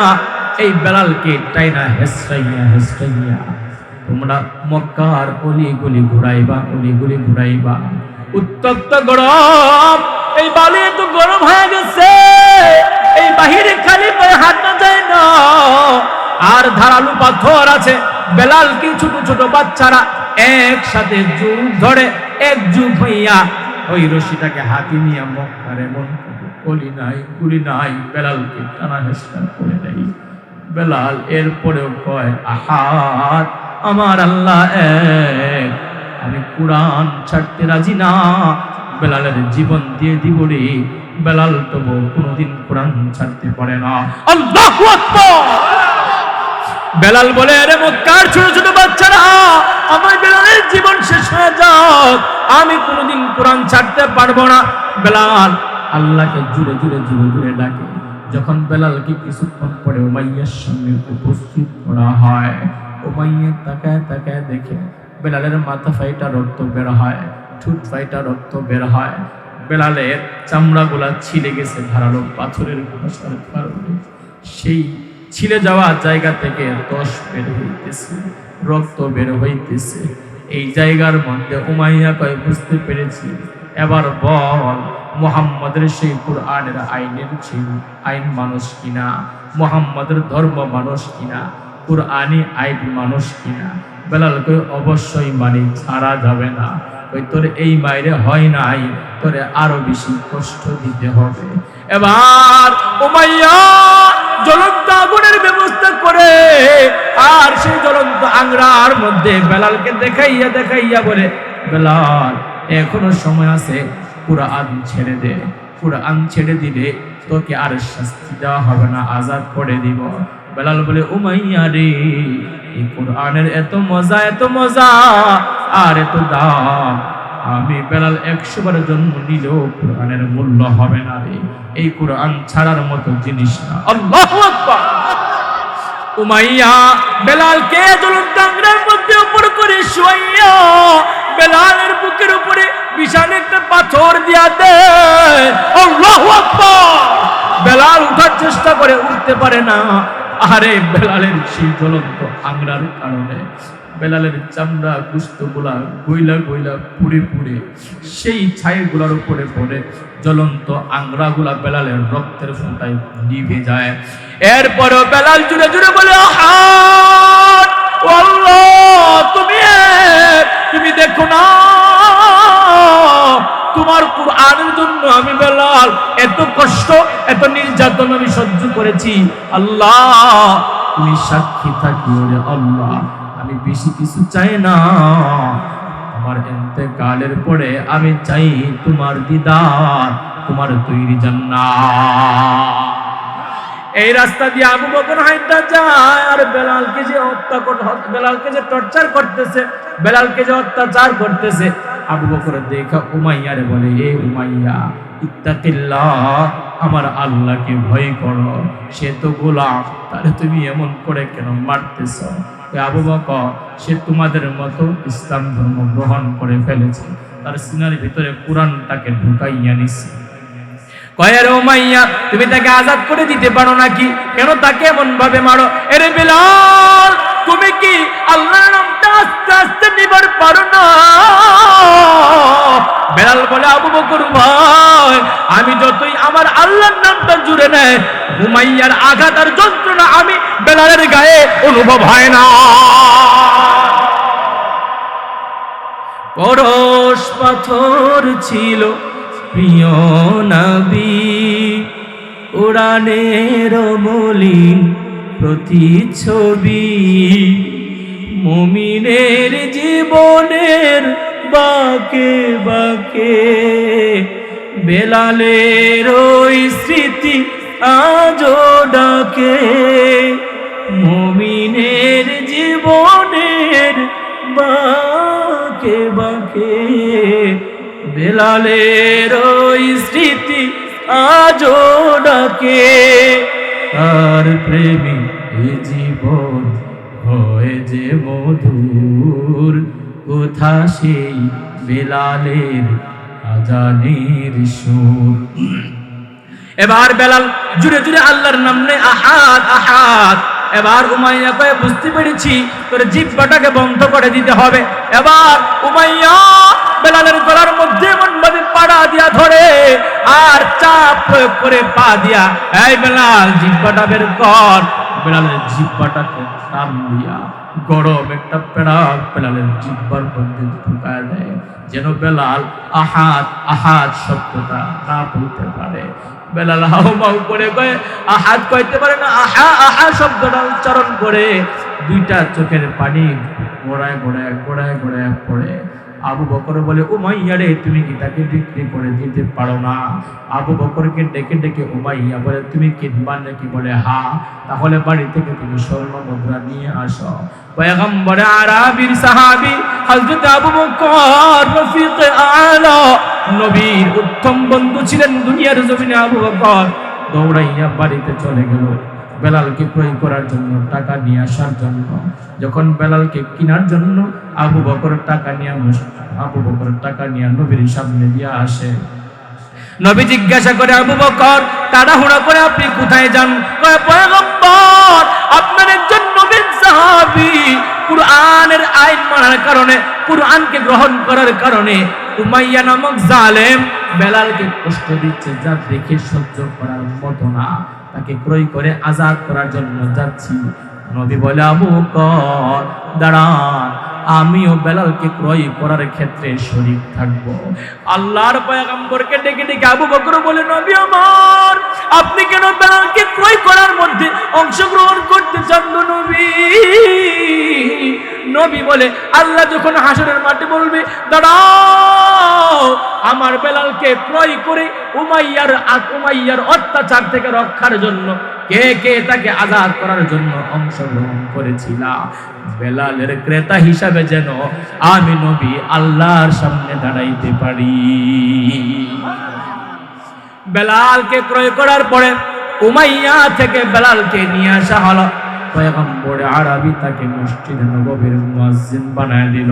এই বেলালকে টাইনা হেসরাইয়া হেসরাইয়া তোমরা মক্কার অলিগুলি ঘুরাইবা, অলিগুলি ঘুরাইবা। উত্তপ্ত গরম, এই বালি তো গরম হয়ে গেছে, এই বাহিরে খালি পায়ে হাঁটা যায় না, আর ধারালু পাথর আছে। বেলালকে ছোট ছোট বাচ্চারা একসাথে যুগ ধরে একযুগ হইয়া ওই রশিটাকে হাতি নিয়ে মক্কার এমন গলি নাই গুলি নাই, বেলালকে টানা হেসরা করে দেয়। বেলাল এরপরেও কয়, আহাত আমার আল্লাহ এক, আমি কোরআন ছাড়তে রাজি না, বেলালের জীবন দিয়ে দিব রে। বেলাল তবু কোনোদিন কোরআন ছাড়তে পারে না। আল্লাহু আকবার। বেলাল বলে, আরে মক্কার ছোট ছোট বাচ্চারা, আমার বেলালের জীবন শেষ হয়ে যাক, আমি কোনোদিন কোরআন ছাড়তে পারবো না। বেলাল আল্লাহকে জুড়ে জুড়ে জুড়ে জুড়ে ডাকে। যখন বেলালকে কিছুক্ষণ পরে উমাইয়ার সামনে উপস্থিত করা হয়, উমাইয়া তাকায় তাকায় দেখে বেলালের মাথা ফাইটা রক্ত বের হয়, ঠোঁট ফাইটা রক্ত বের হয়, বেলালের চামড়াগুলা ছিঁড়ে গেছে ধারালো পাথরের ঘষার কারণে। সেই ছিলে যাওয়া জায়গা থেকে দশ বের হইতেছে, রক্ত বের হইতেছে। এই জায়গার মধ্যে উমাইয়া কয়, বুঝতে পেরেছি, এবার বল মুহাম্মাদের সেই কোরআনের আইনের সেই আইন মানুষ কিনা, মুহাম্মাদের ধর্ম মানুষ কিনা, কোরআনি আইন মানুষ কিনা। বেলাল কই, অবশ্যই মানি, ছাড়া যাবে না। ওই তোর এই বাইরে হয় নাই, তোরে আরো বেশি কষ্ট দিতে হবে। এবার উমাইয়া জ্বলন্ত আগুনের ব্যবস্থা করে আর সেই জ্বলন্ত আংরার মধ্যে বেলালকে দেখাইয়া দেখাইয়া বলে, বেলাল এখনো সময় আছে, কুরআন ছেড়ে দে, কুরআন ছেড়ে দিলে তোকে আর শাস্তি দেওয়া হবে না, আজাদ করে দিব। বেলাল বলে, উমাইয়া রে, এই কুরআনের এত মজা, এত মজা আর এত দাম, আমি বেলাল 100 বার জন্ম নিলেও কুরআনের মূল্য হবে না রে, এই কুরআন ছাড়ার মতো জিনিস না। আল্লাহু আকবার। উমাইয়া বেলালকে জ্বলন্ত আগুনের মধ্যে উপর করে শুয়াইয়া বেলালের বুকের উপরে বিশাল একটা পাথর দিয়া দেয়। আল্লাহু আকবার। বেলাল উঠার চেষ্টা করে, উঠতে পারে না। আরে বেলালের সেই জ্বলন্ত আংরার কারণে বেলালের চামড়া গুস্তগুলা গইলা গইলা পুড়ে পুড়ে সেই ছাইগুলার উপরে পড়ে জ্বলন্ত আংরাগুলা বেলালের রক্তের ফোঁটায় নিভে যায়। এরপরও বেলাল জুড়ে জুড়ে বলে, আহাত আল্লাহ, তুমি দেখো না, তোমার কুরআনের জন্য আমি বেলাল এত কষ্ট, এত নির্যাতন আমি সহ্য করেছি। আল্লাহ তুমি সাক্ষী থাকিও রে আল্লাহ, আমি বেশি কিছু চাই না, আমার ইন্তেকালের পরে আমি চাই তোমার দিদার, তোমার তৈরি জান্নাত। এই রাস্তা দিয়ে আবু বকর হাঁটা যায় আর বেলালকে যে বেলালকে যে টর্চার করতেছে, বেলালকে যে অত্যাচার করতেছে, আবু বকর দেখা উমাইয়ারে বলে, এ উমাইয়া ইত্তাকিল্লাহ, আমার আল্লাহকে ভয় করো, সে তো গোলাম, তাহলে তুমি এমন করে কেন মারতেছ? আবু বকর সে তোমাদের মতো ইসলাম ধর্ম গ্রহণ করে ফেলেছে, তার সিনার ভিতরে কোরআনটাকে ঢুকাইয়া নিছে। কয়, রে উমাইয়া, তুমি তাকে আজাদ করে দিতে পারো নাকি? কেন তাকে এমন ভাবে মারো? এরে বেলাল, তুমি কি আল্লাহর নামটা আস্তে আস্তে নিবার পারো না? বেলাল বলে, আবু বকর ভাই, আমি যতই আমার আল্লাহর নামটা জুড়ে নেয়, উমাইয়ার আঘাত আর যন্ত্রণা আমি বেলালের গায়ে অনুভব হয় না। পরশ পাথর ছিল প্রিয় নবী, কোরআনের মলিন প্রতিচ্ছবি, মুমিনের জীবনের বাঁকে বাঁকে বেলালের ওই স্মৃতি আজও ডাকে। মুমিনের জীবনের বাঁকে বাঁকে বেলালের ওই স্মৃতি আজও ডাকে। আর প্রেমী এ জীবন হয় যে মধুর, কোথা সেই বেলালের আজানের সুর। এবার বেলাল জুড়ে জুড়ে আল্লাহর নাম নেয়, আহাদ আহাদ। এবার উমাইয়া কয়ে, বুঝতে পেরেছি, তোর জিহ্বাটাকে বন্ধ করে দিতে হবে। এবার উমাইয়া বেলালের গলার মধ্যে এমন ভাবে পাড়া দিয়া ধরে আর চাপ প্রয়োগ করে পা দিয়া, এই বেলাল জিহ্বাটা বের কর। বেলালের জিহ্বাটাকে টান দিয়া গরম একটা পেড়া বেলালের জিহ্বার মধ্যে ঢুকায় দেয়, যেন বেলাল আহাদ আহাদ শব্দটা না বলতে পারে। বেলাল হাউমাউ করে কয়ে, আহাদ কইতে পারে না, আহা আহা শব্দটা উচ্চারণ করে দুইটা চোখের পানি গোড়ায় গোড়ায় গোড়ায় গোড়ায় পড়ে। আবু বকর বলে, উমাইয়া রে, তুমি কি তাকে বিক্রি করে দিতে পারো না? আবু বকরকে ডেকে ডেকে উমাইয়া বলে, তুমি কিনবা নাকি? বলে, হ্যাঁ। তাহলে বাড়ি থেকে তুমি স্বর্ণ মুদ্রা নিয়ে আসো। পয়গম্বর আরবির সাহাবী হযরত আবু বকর রফিক আলা, নবীর উত্তম বন্ধু ছিলেন দুনিয়ার জমিনে আবু বকর, দৌড়াইয়া বাড়িতে চলে গেল বেলালকে ক্রয় করার জন্য, টাকা নিয়ে আসার জন্য। যখন বেলালকে কেনার জন্য আবু বকর টাকা নিয়ে নবীর সামনে দিয়ে আসে, নবী জিজ্ঞাসা করে, আবু বকর তাড়াহুড়া করে আপনি কোথায় যান? কয়, পয়গম্বর, আপনার একজন নবীর সাহাবী কুরআনের আইন মানার কারণে, কুরআনকে গ্রহণ করার কারণে উমাইয়া নামক জালেম বেলালকে কষ্ট দিচ্ছে, যা দেখে সহ্য করার মতো না। তাকে ক্রয় করে আজাদ করার জন্য যাচ্ছি। নবী বলে, আবু বকর দাঁড়ান, আমিও বেলালকে ক্রয় করার ক্ষেত্রে শরীক থাকব। আল্লাহর পয়গম্বরকে ডেকে ডেকে আবু বকর বলে, নবী আমার, আপনি কেন বেলালকে ক্রয় করার মধ্যে অংশগ্রহণ করতে চান গো নবী? নবী বলে, আল্লাহ যখন হাসরের মাঠে বলবে, দাঁড়াও, আমার বেলালকে ক্রয় করে উমাইয়ার অত্যাচার থেকে রক্ষার জন্য কে কে তাকে আজাদ করার জন্য অংশগ্রহণ করেছিল, বেলালের ক্রেতা হিসাবে যেন আমি নবী আল্লাহর সামনে দাঁড়াইতে পারি। বেলালকে ক্রয় করার পরে উমাইয়া থেকে বেলালকে নিয়ে আসা হলো। পয়গম্বর আরবি তাকে মসজিদে নববীর মুয়াজ্জিন বানায় দিল।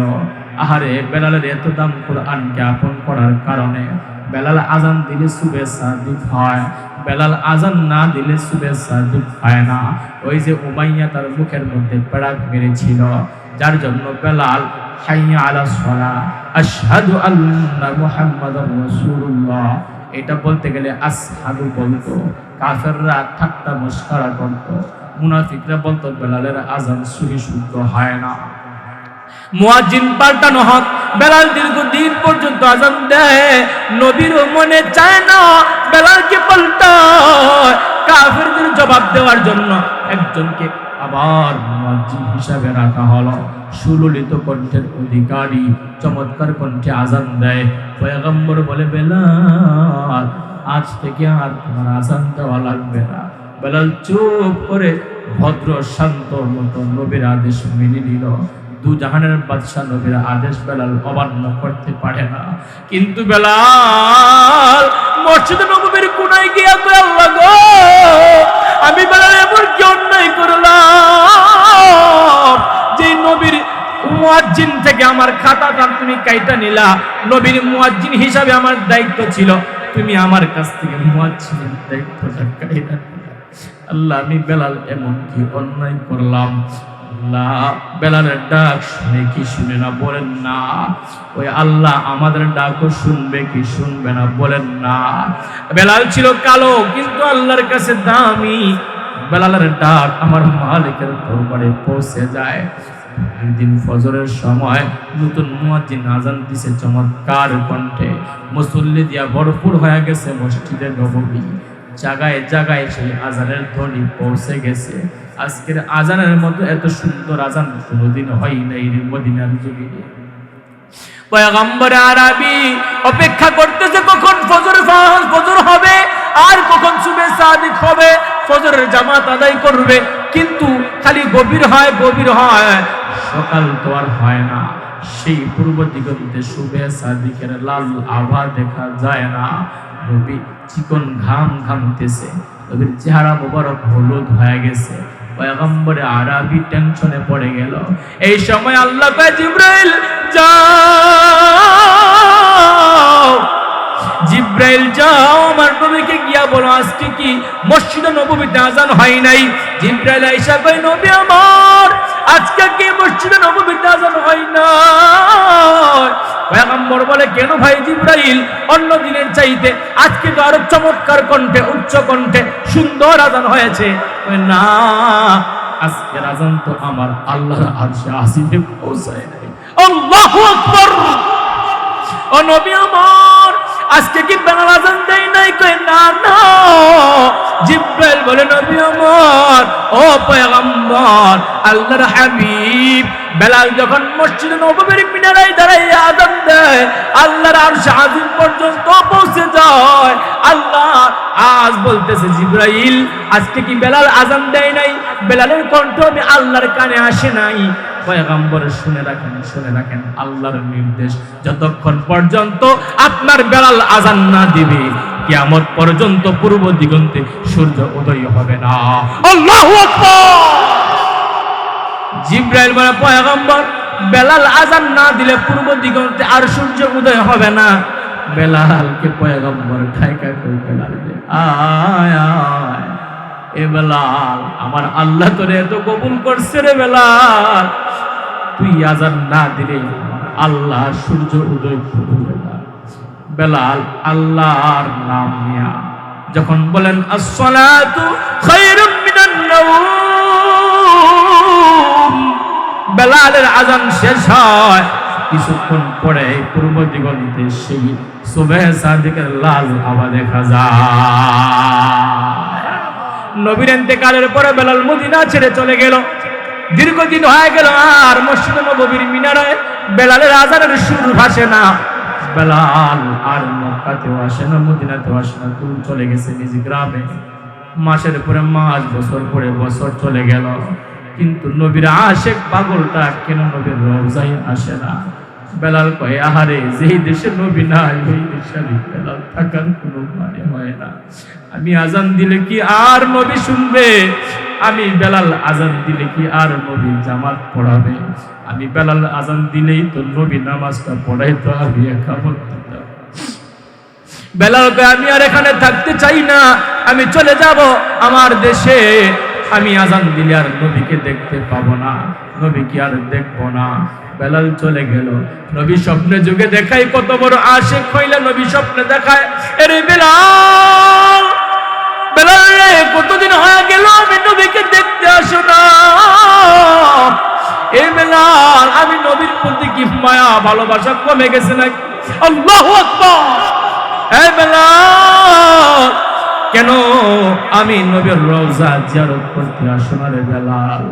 আহারে, বেলালের এত দাম কুরআনকে আপন করার কারণে বেলাল আজান দিলে সুবে সাদিক হয়, বেলাল আজান না দিলে সুবে সাদিক হয় না। ওই যে উমাইয়া তার মুখের মধ্যে পেড়াক মেরেছিল, যার জন্য বেলাল হাইয়া আলাস সালাহ, আশহাদু আন্না মুহাম্মাদুর রাসূলুল্লাহ, এটা বলতে গেলে আসহাদু বলতো। কাফেররা ঠাট্টা মস্করা করত, মুনাফিকরা বলতো বেলালের আজান সহি শুদ্ধ হয় না। মুয়াজ্জিন পাল্টানো হক, বেলাল দীর্ঘদিন পর্যন্ত আজান দেয়, নবীর মনে চায় না বেলালকে পাল্টায়। কাফেরদের জবাব দেওয়ার জন্য একজনকে আবার মুয়াজ্জিন হিসাবে রাখা হলো। সুললিত কণ্ঠের অধিকারী, চমৎকার কণ্ঠে আজান দেয়। পয়গম্বর বলে, বেলাল, আজ থেকে আর তোমার আজান দেওয়া লাগবে না। বেলাল চুপ করে ভদ্র শান্ত মতো নবীর আদেশ মেনে নিল। দু জাহানের বাদশা নবীর আদেশ বেলাল অমান্য করতে পারে না। কিন্তু বেলাল মসজিদে নববীর কোনায় গিয়া কয়, আল্লাহ গো, আমি বেলাল এমন কি অন্যায় করলাম যে নবীর মুয়াজ্জিন থেকে আমার খাতাটা তুমি কাইটা নিলা? নবীর মুয়াজ্জিন হিসাবে আমার দায়িত্ব ছিল, তুমি আমার কাছ থেকে মুয়াজ্জিনের দায়িত্বটা কাইটা নিলা। আল্লাহ, আমি বেলাল এমন কি অন্যায় করলাম? আল্লাহ বেলালের ডাক শুনে কি শুনে না বলেন না, ওই আল্লাহ আমাদের ডাকও শুনবে কি শুনবে না বলেন না। বেলাল ছিল কালো কিন্তু আল্লাহর কাছে দামি। বেলালের ডাক আমার মালিকের দরবারে পৌঁছে যায়। একদিন ফজরের সময় নতুন মুয়াজ্জিন আজান দিছে চমৎকার কণ্ঠে, মুসল্লি দিয়া ভরপুর হয়ে গেছে মসজিদে নববী। জায়গায় জায়গায় সেই আজানের ধ্বনি পৌঁছে গেছে। আজকের আজানের মতো এত সুন্দর আজান কোনোদিন হয় নাই রে মদিনার জমিনে। পয়গম্বর আরবি অপেক্ষা করতেছে কখন ফজর হবে আর কখন সুবহে সাদিক হবে, ফজরের জামাত আদায় করবে। কিন্তু খালি গভীর হয়, সকাল তো আর হয় না। সেই পূর্ব দিগন্তে সুবহে সাদিকের লাল আভা দেখা যায় না। নবী চিকন ঘাম ঘামতেছে, নবীর চেহারা মোবারক হলুদ হয়ে গেছে। পয়গম্বর আরবি টেনশনে পড়ে গেল। এই সময় আল্লাহ কয় জিবরাইল যাও, জিবরাইল যাও আমার নবীকে গিয়া বলো আজকে কি মসজিদে নববীতে আজান হয় নাই। জিবরাইল আয়েশা কয় নবী আমার আজকে কি মসজিদে নববীতে আজান হয় না। পয়গম্বর বলে কেন ভাই জিবরাইল, অন্য দিনের চাইতে আজকে তো আরো চমৎকার কণ্ঠে উচ্চ কণ্ঠে সুন্দর আজান হয়েছে। না, আজকের আজান তো আমার আল্লাহর আরশে আসিফে পৌঁছায় নাই। আল্লাহু আকবার। ও নবী আমার আজকে কি বেলাল আজান দেয় নাই? কয় না না। জিবরাইল বলে নবী আমার ও পয়গম্বর আল্লাহর হাবিব, বেলাল যখন মসজিদে নববীর মিনারায় দাঁড়াইয়া আজান দেয় আল্লাহর আরশ আজিম পর্যন্ত পৌঁছে যায়। আল্লাহ আজ বলতেছে জিবরাইল আজকে কি বেলাল আজান দেয় নাই? বেলালের কণ্ঠ আমি আল্লাহর কানে আসে নাই। পয়গম্বর শুনে রাখেন আল্লাহর নির্দেশ, যতক্ষণ পর্যন্ত আপনার বেলাল আজান না দিবে কিয়ামত পর্যন্ত পূর্ব দিগন্তে সূর্য উদয় হবে না। আল্লাহু আকবার। জিবরাইল বলে পয়গম্বর বেলাল আজান না দিলে পূর্ব দিগন্তে আর সূর্য উদয় হবে না। বেলালকে পয়গম্বর ঠাইকা করে বেলাল আয় আয়, এ বেলাল আমার আল্লাহ তোরে এত কবুল করছে রে বেলাল, তুই আজান না দিলে আল্লাহ সূর্য উদয় করবে না। বেলাল আল্লাহর নাম নিয়া যখন বলেন আসসালাতু খায়রুম মিনান নাওম, বেলালের আজান শেষ হয়। কিছুক্ষণ পরে পূর্ব দিগন্তে সেই সুবহে সাদিকের লাল আভা দেখা যায়। নবীর ইন্তেকালের পরে বেলাল মদিনা ছেড়ে চলে গেল। দীর্ঘদিন হয়ে গেল আর মসজিদে নববীর মিনারে বেলালের আজানের সুর ভাসে না। বেলাল আর মক্কাতেও আসে না, মদিনাতেও আসে না, দূর চলে গেছে নিজ গ্রামে। মাসের পরে মাস, বছর পরে বছর চলে গেল, কিন্তু নবীর আশেক পাগলটা কেন নবীর রওজায় আসে না। বেলাল কয় আহারে যেই দেশে নবী নাই ওই দেশে বেলাল থাকার কোনো মানে হয় না। আমি আজান দিলে কি আর নবী শুনবে? আমি বেলাল আজান দিলে কি আর নবী জামাত পড়াবে? আমি বেলাল আজান দিলেই তো নবী নামাজটা পড়াইতো, আমি একামত দিতাম। বেলাল কয় আমি আর এখানে থাকতে চাই না, আমি চলে যাব আমার দেশে। আমি আজান দিলে আর নবীকে দেখতে পাবো না, নবী কি আর দেখবো না। বেলাল চলে গেল। নবী স্বপ্নে যুগে দেখায়, কত বড় আশিক হইলে নবী স্বপ্নে দেখায়। আরে বেলাল, বেলাল রে কতদিন হয়ে গেল আমি নবীকে দেখতে আসো না। এই বেলাল আমি নবীর প্রতি কি মায়া ভালোবাসা কমে গেছে নাকি? আল্লাহু আকবার। এই বেলাল কেন আমি নবীর রওজা জিয়ারত করতে আসো না রে বেলাল?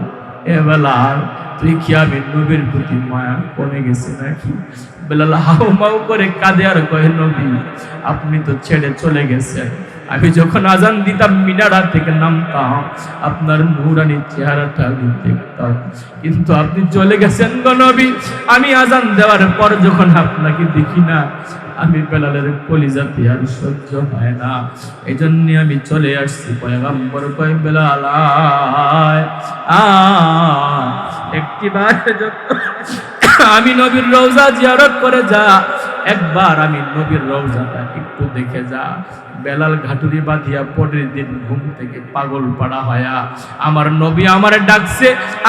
এ বেলাল তুই কি আমি নবীর প্রতি মায়া কমে গেছে নাকি? বেলাল হাউমাউ করে কাঁদে আর কহে নবী আপনি তো ছেড়ে চলে গেছেন। আমি যখন আজান দিতাম মিনারা থেকে নামতাম, আপনার নূরানি চেহারাটা আমি দেখতাম, কিন্তু আপনি চলে গেছেন গো নবী। আমি আজান দেওয়ার পর যখন আপনাকে দেখি না, আমি বেলালের কলিজাতে আর সহ্য হয় না, এই জন্য আমি চলে আসছি। পয়গম্বর কয় বেলাল আয় আয়, একটিবার আমি নবীর রওজা জিয়ারত করে যা, একবার আমি নবীর রওজাটা একটু দেখে যা। বেলাল ঘাটুরি বাঁধিয়া পরের দিন ঘুম থেকে পাগল পাড়া হয়া আমার নবী আমারে ডাকছে,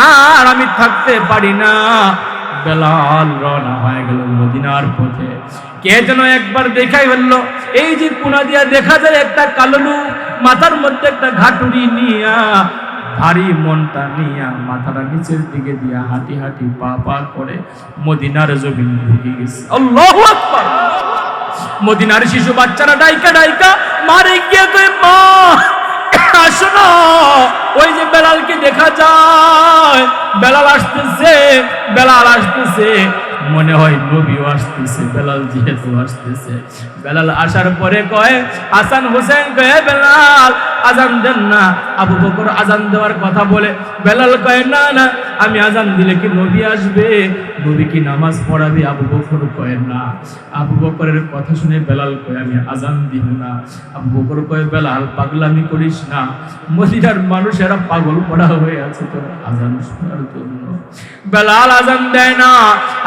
আর আমি থাকতে পারি না। বেলাল রওনা হয়ে গেল মদিনার পথে। কে যেন একবার দেখাই ফেললো, এই যে কোনা দিয়া দেখা যায় একটা কালো লোক, মাথার মধ্যে একটা ঘাটুরি নিয়া, ভারী মনটা নিয়া মাথাটা নিচের দিকে দিয়া হাঁটি হাঁটি পা পা করে মদিনার জমিন ঢুকে গেছে। আল্লাহু আকবার। মদিনার শিশু বাচ্চারা ডাইকা ডাইকা মারে গিয়ে কই, মা আসো না, ওই যে বেলালকে দেখা যায়, বেলাল আসতেছে, বেলাল আসতেছে। মনে হয় নবীও আসতেছে, বেলাল যেহেতু আসতেছে। বেলাল আসার পরে কয়, হাসান হোসেন কয়ে, বেলাল আজান দেন না। আবু বকর আজান দেওয়ার কথা বলে, বেলাল কয়, না না, আমি আজান দিলে কি নবী আসবে, নবী কি নামাজ পড়াবে? আবু বকর কয়, না। আবু বকরের কথা শুনে বেলাল কয়, আমি আজান দিব না। আবু বকর কয়, বেলাল পাগলামি করিস না, মদিনার মানুষেরা পাগল পড়া হয়ে আছে তোর আজান শোনার জন্য। বেলাল আজান দেয় না।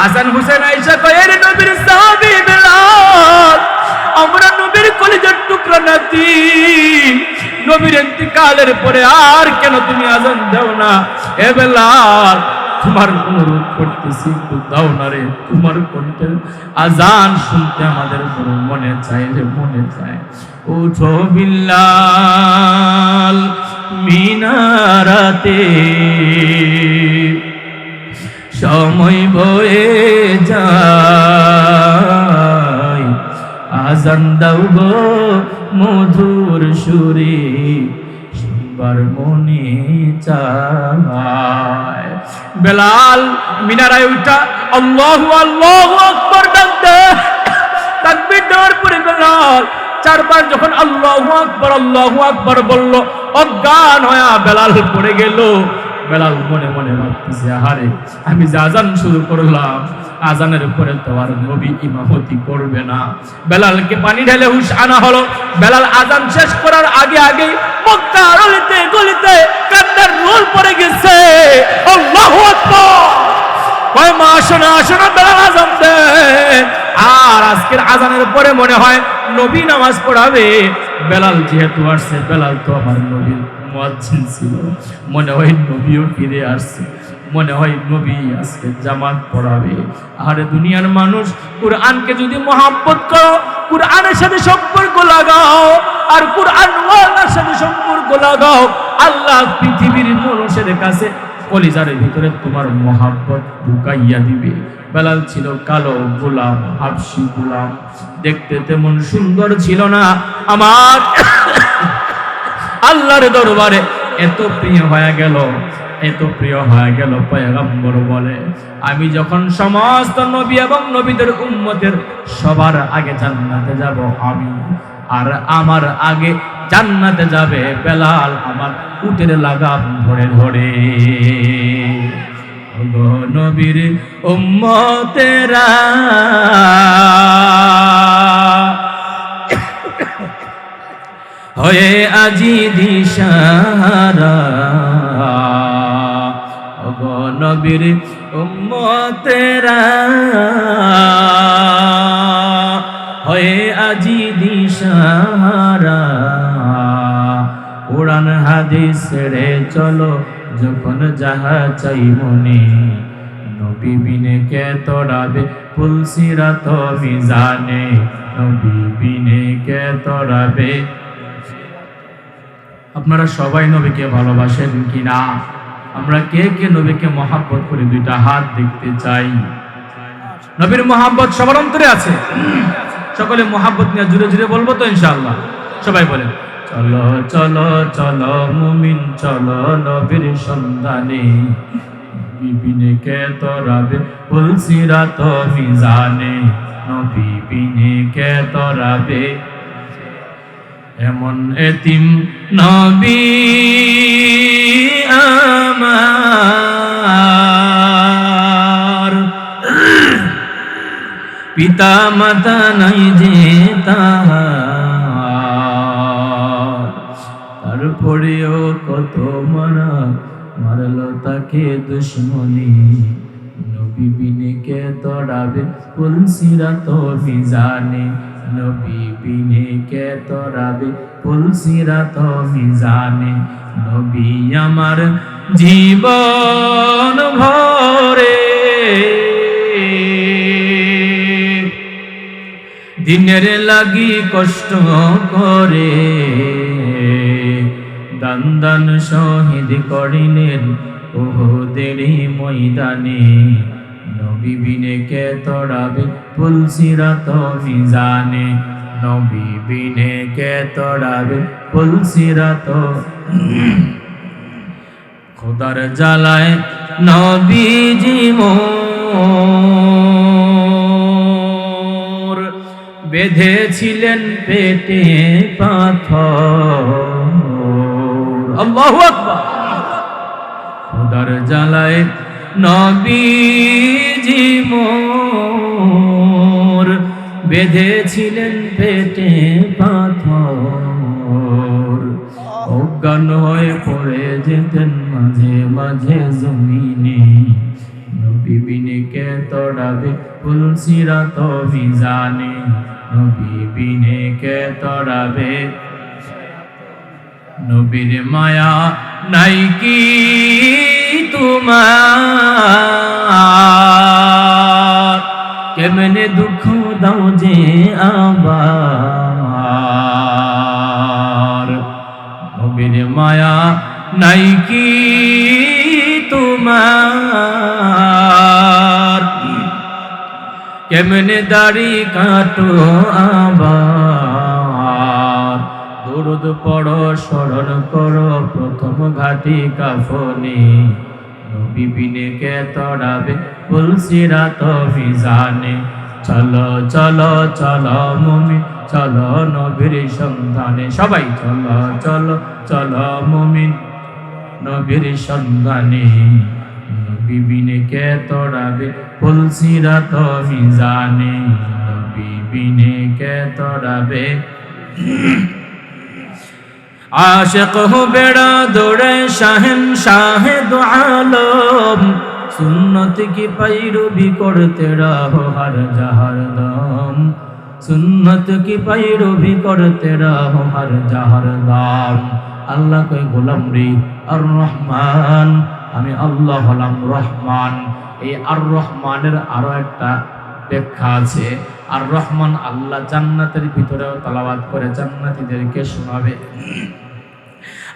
হাসান হোসেন আয়েশা কয়, রে নবীর সাহাবী বেলাল, আমরা নবীর কলিজার টুকরা নাতি, নবীর ইন্তিকালের পরে আর কেন তুমি আজান দাও না? এ বেলাল, তোমার অনুরোধ করতেছি, একটু দাও না রে, তোমার কণ্ঠের আজান শুনতে আমাদের বড় মনে চায় রে, মনে চায়। উঠো বিল্লাল মিনারাতে, সময় বয়ে যায়, আজান দাও গো মধুর সুরে, শুনবার মনে চায়। বেলাল মিনারায় উঠা আল্লাহু আল্লাহু আকবার ডাক দেয়। তাকবীর দেওয়ার পরে বেলাল চারবার যখন আল্লাহু আকবার বলল, অজ্ঞান হয়ে বেলাল পড়ে গেল। বেলাল মনে মনে ভাবতেছে, আহারে আমি যে আজান শুরু করলাম, আজানের পরে তো আর নবী ইমামতি করবে না। বেলালকে পানি ঢেলে হুশ আনা হলো। বেলাল আজান শেষ করার আগে আগে মক্কার অলিতে গলিতে কান্নার রোল পড়ে গেছে। আল্লাহু আকবার। কয়, মা আসো না, আসো না, বেলাল আজান দেন। আর আজকের আজানের পরে মনে হয় নবী নামাজ পড়াবে। বেলাল যেহেতু আসছে, বেলাল তো আমার নবীর মুয়াজ্জিন ছিল, মনে হয় নবীও ফিরে আসছে, মনে হয় নবী আজকে জামাত পড়াবে। আরে দুনিয়ার মানুষ, কুরআনকে যদি মহব্বত করো, কুরআনের সাথে সম্পর্ক লাগাও, আর কুরআন ওয়ালার সাথে সম্পর্ক লাগাও, আল্লাহ পৃথিবীর মানুষের কাছে কলিজার ভিতরে তোমার মহব্বত ঢুকাইয়া দিবে। বেলাল ছিল কালো গোলাম, হাবশি গোলাম, দেখতে তেমন সুন্দর ছিল না। আমার আল্লাহর দরবারে এত প্রিয় হয়ে গেল, এত প্রিয় হয়ে গেল, পয়গম্বর বলে, আমি যখন সমস্ত নবী এবং নবীদের উম্মতের সবার আগে জান্নাতে যাব আমি, আর আমার আগে জান্নাতে যাবে বেলাল আমার উটের লাগাম ধরে ধরে। ওগো নবীর উম্মতেরা, হয়ে আজি দিশারা, ওগো নবীর উম্মতেরা, হয়ে আজি দিশারা, কোরআন হাদিস ছেড়ে চলো যখন যাহা চাই মনে, নবী বিনে কে তোরাবে পুলসিরাত মিজানে, নবী বিনে কে তোরাবে। আপনারা সবাই নবীকে ভালোবাসেন কিনা? আমরা কে কে নবীকে মহব্বত করি? দুইটা হাত দেখতে চাই। নবীর মহব্বত সবার অন্তরে আছে। সকলে মহব্বত নিয়ে জুড়ে জুড়ে বলবো তো ইনশাআল্লাহ। সবাই বলেন, চলো চলো চলো মুমিন চলো নবীর সন্ধানে, নবী বিনে কে তোরাবে পুলসিরাত মিজানে, নবী বিনে কে তোরাবে। এমন এতিম নবী আমার, পিতা মাতা নাই যে তাহার, তারপরেও কত মারা মারল তাকে দুশ্মনী, নবী বিনে কে তোরাবে পুলসিরাত মিজানে, নবী বিনে কে তরাবে পুলসিরাত মিজানে নবী আমার জীবন ভরে দিনের লাগি কষ্ট করে দান দান শহীদ করিলেন উহুদের ময়দানে নবী বিনে কে তরাবে পুলসিরাত মিজানে নবী বিনে কে তরাবে পুলসিরাত খোদার জ্বালায় নবীজি মোর বেঁধেছিলেন পেটে পাথর আল্লাহু আকবার খোদার জ্বালায় নবীজি মোর বেঁধেছিলেন পেটে পাথর অজ্ঞান হয়ে পড়ে যেতেন মাঝে মাঝে জমিনে নবী বিনে কে তরাবে পুলসিরাত মিজানে নবী বিনে কে তরাবে নবীর মায়া নাই কি তোমার কেমনে দুঃখ দাও যে আবার নবীর মায়া নাই কি তোমার কেমনে দাড়ি কাটো আবার দরুদ পড়ো স্মরণ করো প্রথম ঘাটি কাফনে নবী বিনে কে তরাবে পুলসিরাত মিজানে চলো চলো চলো মুমিন চলো নবীর সন্ধানে সবাই চলো চলো চলো মুমিন নবীর সন্ধানে নবী বিনে কে তরাবে পুলসিরাত মিজানে নবী বিনে কে তরাবে आशिक हो बेड़ा दौड़े शाहन शाहिद आलम सुन्नत की पैरवी करते रहो हर जहर दम सुन्नत की पैरवी करते रहो हर जहर दम अल्लाह के गोलाम रे আর রহমান আমি আল্লাহ হলাম রহমান এই আর রহমানের আরো একটা ব্যাখ্যা আছে আর রহমান আল্লাহ জান্নাতের ভিতরেও তেলাওয়াত করে জান্নাতীদেরকে শোনাবে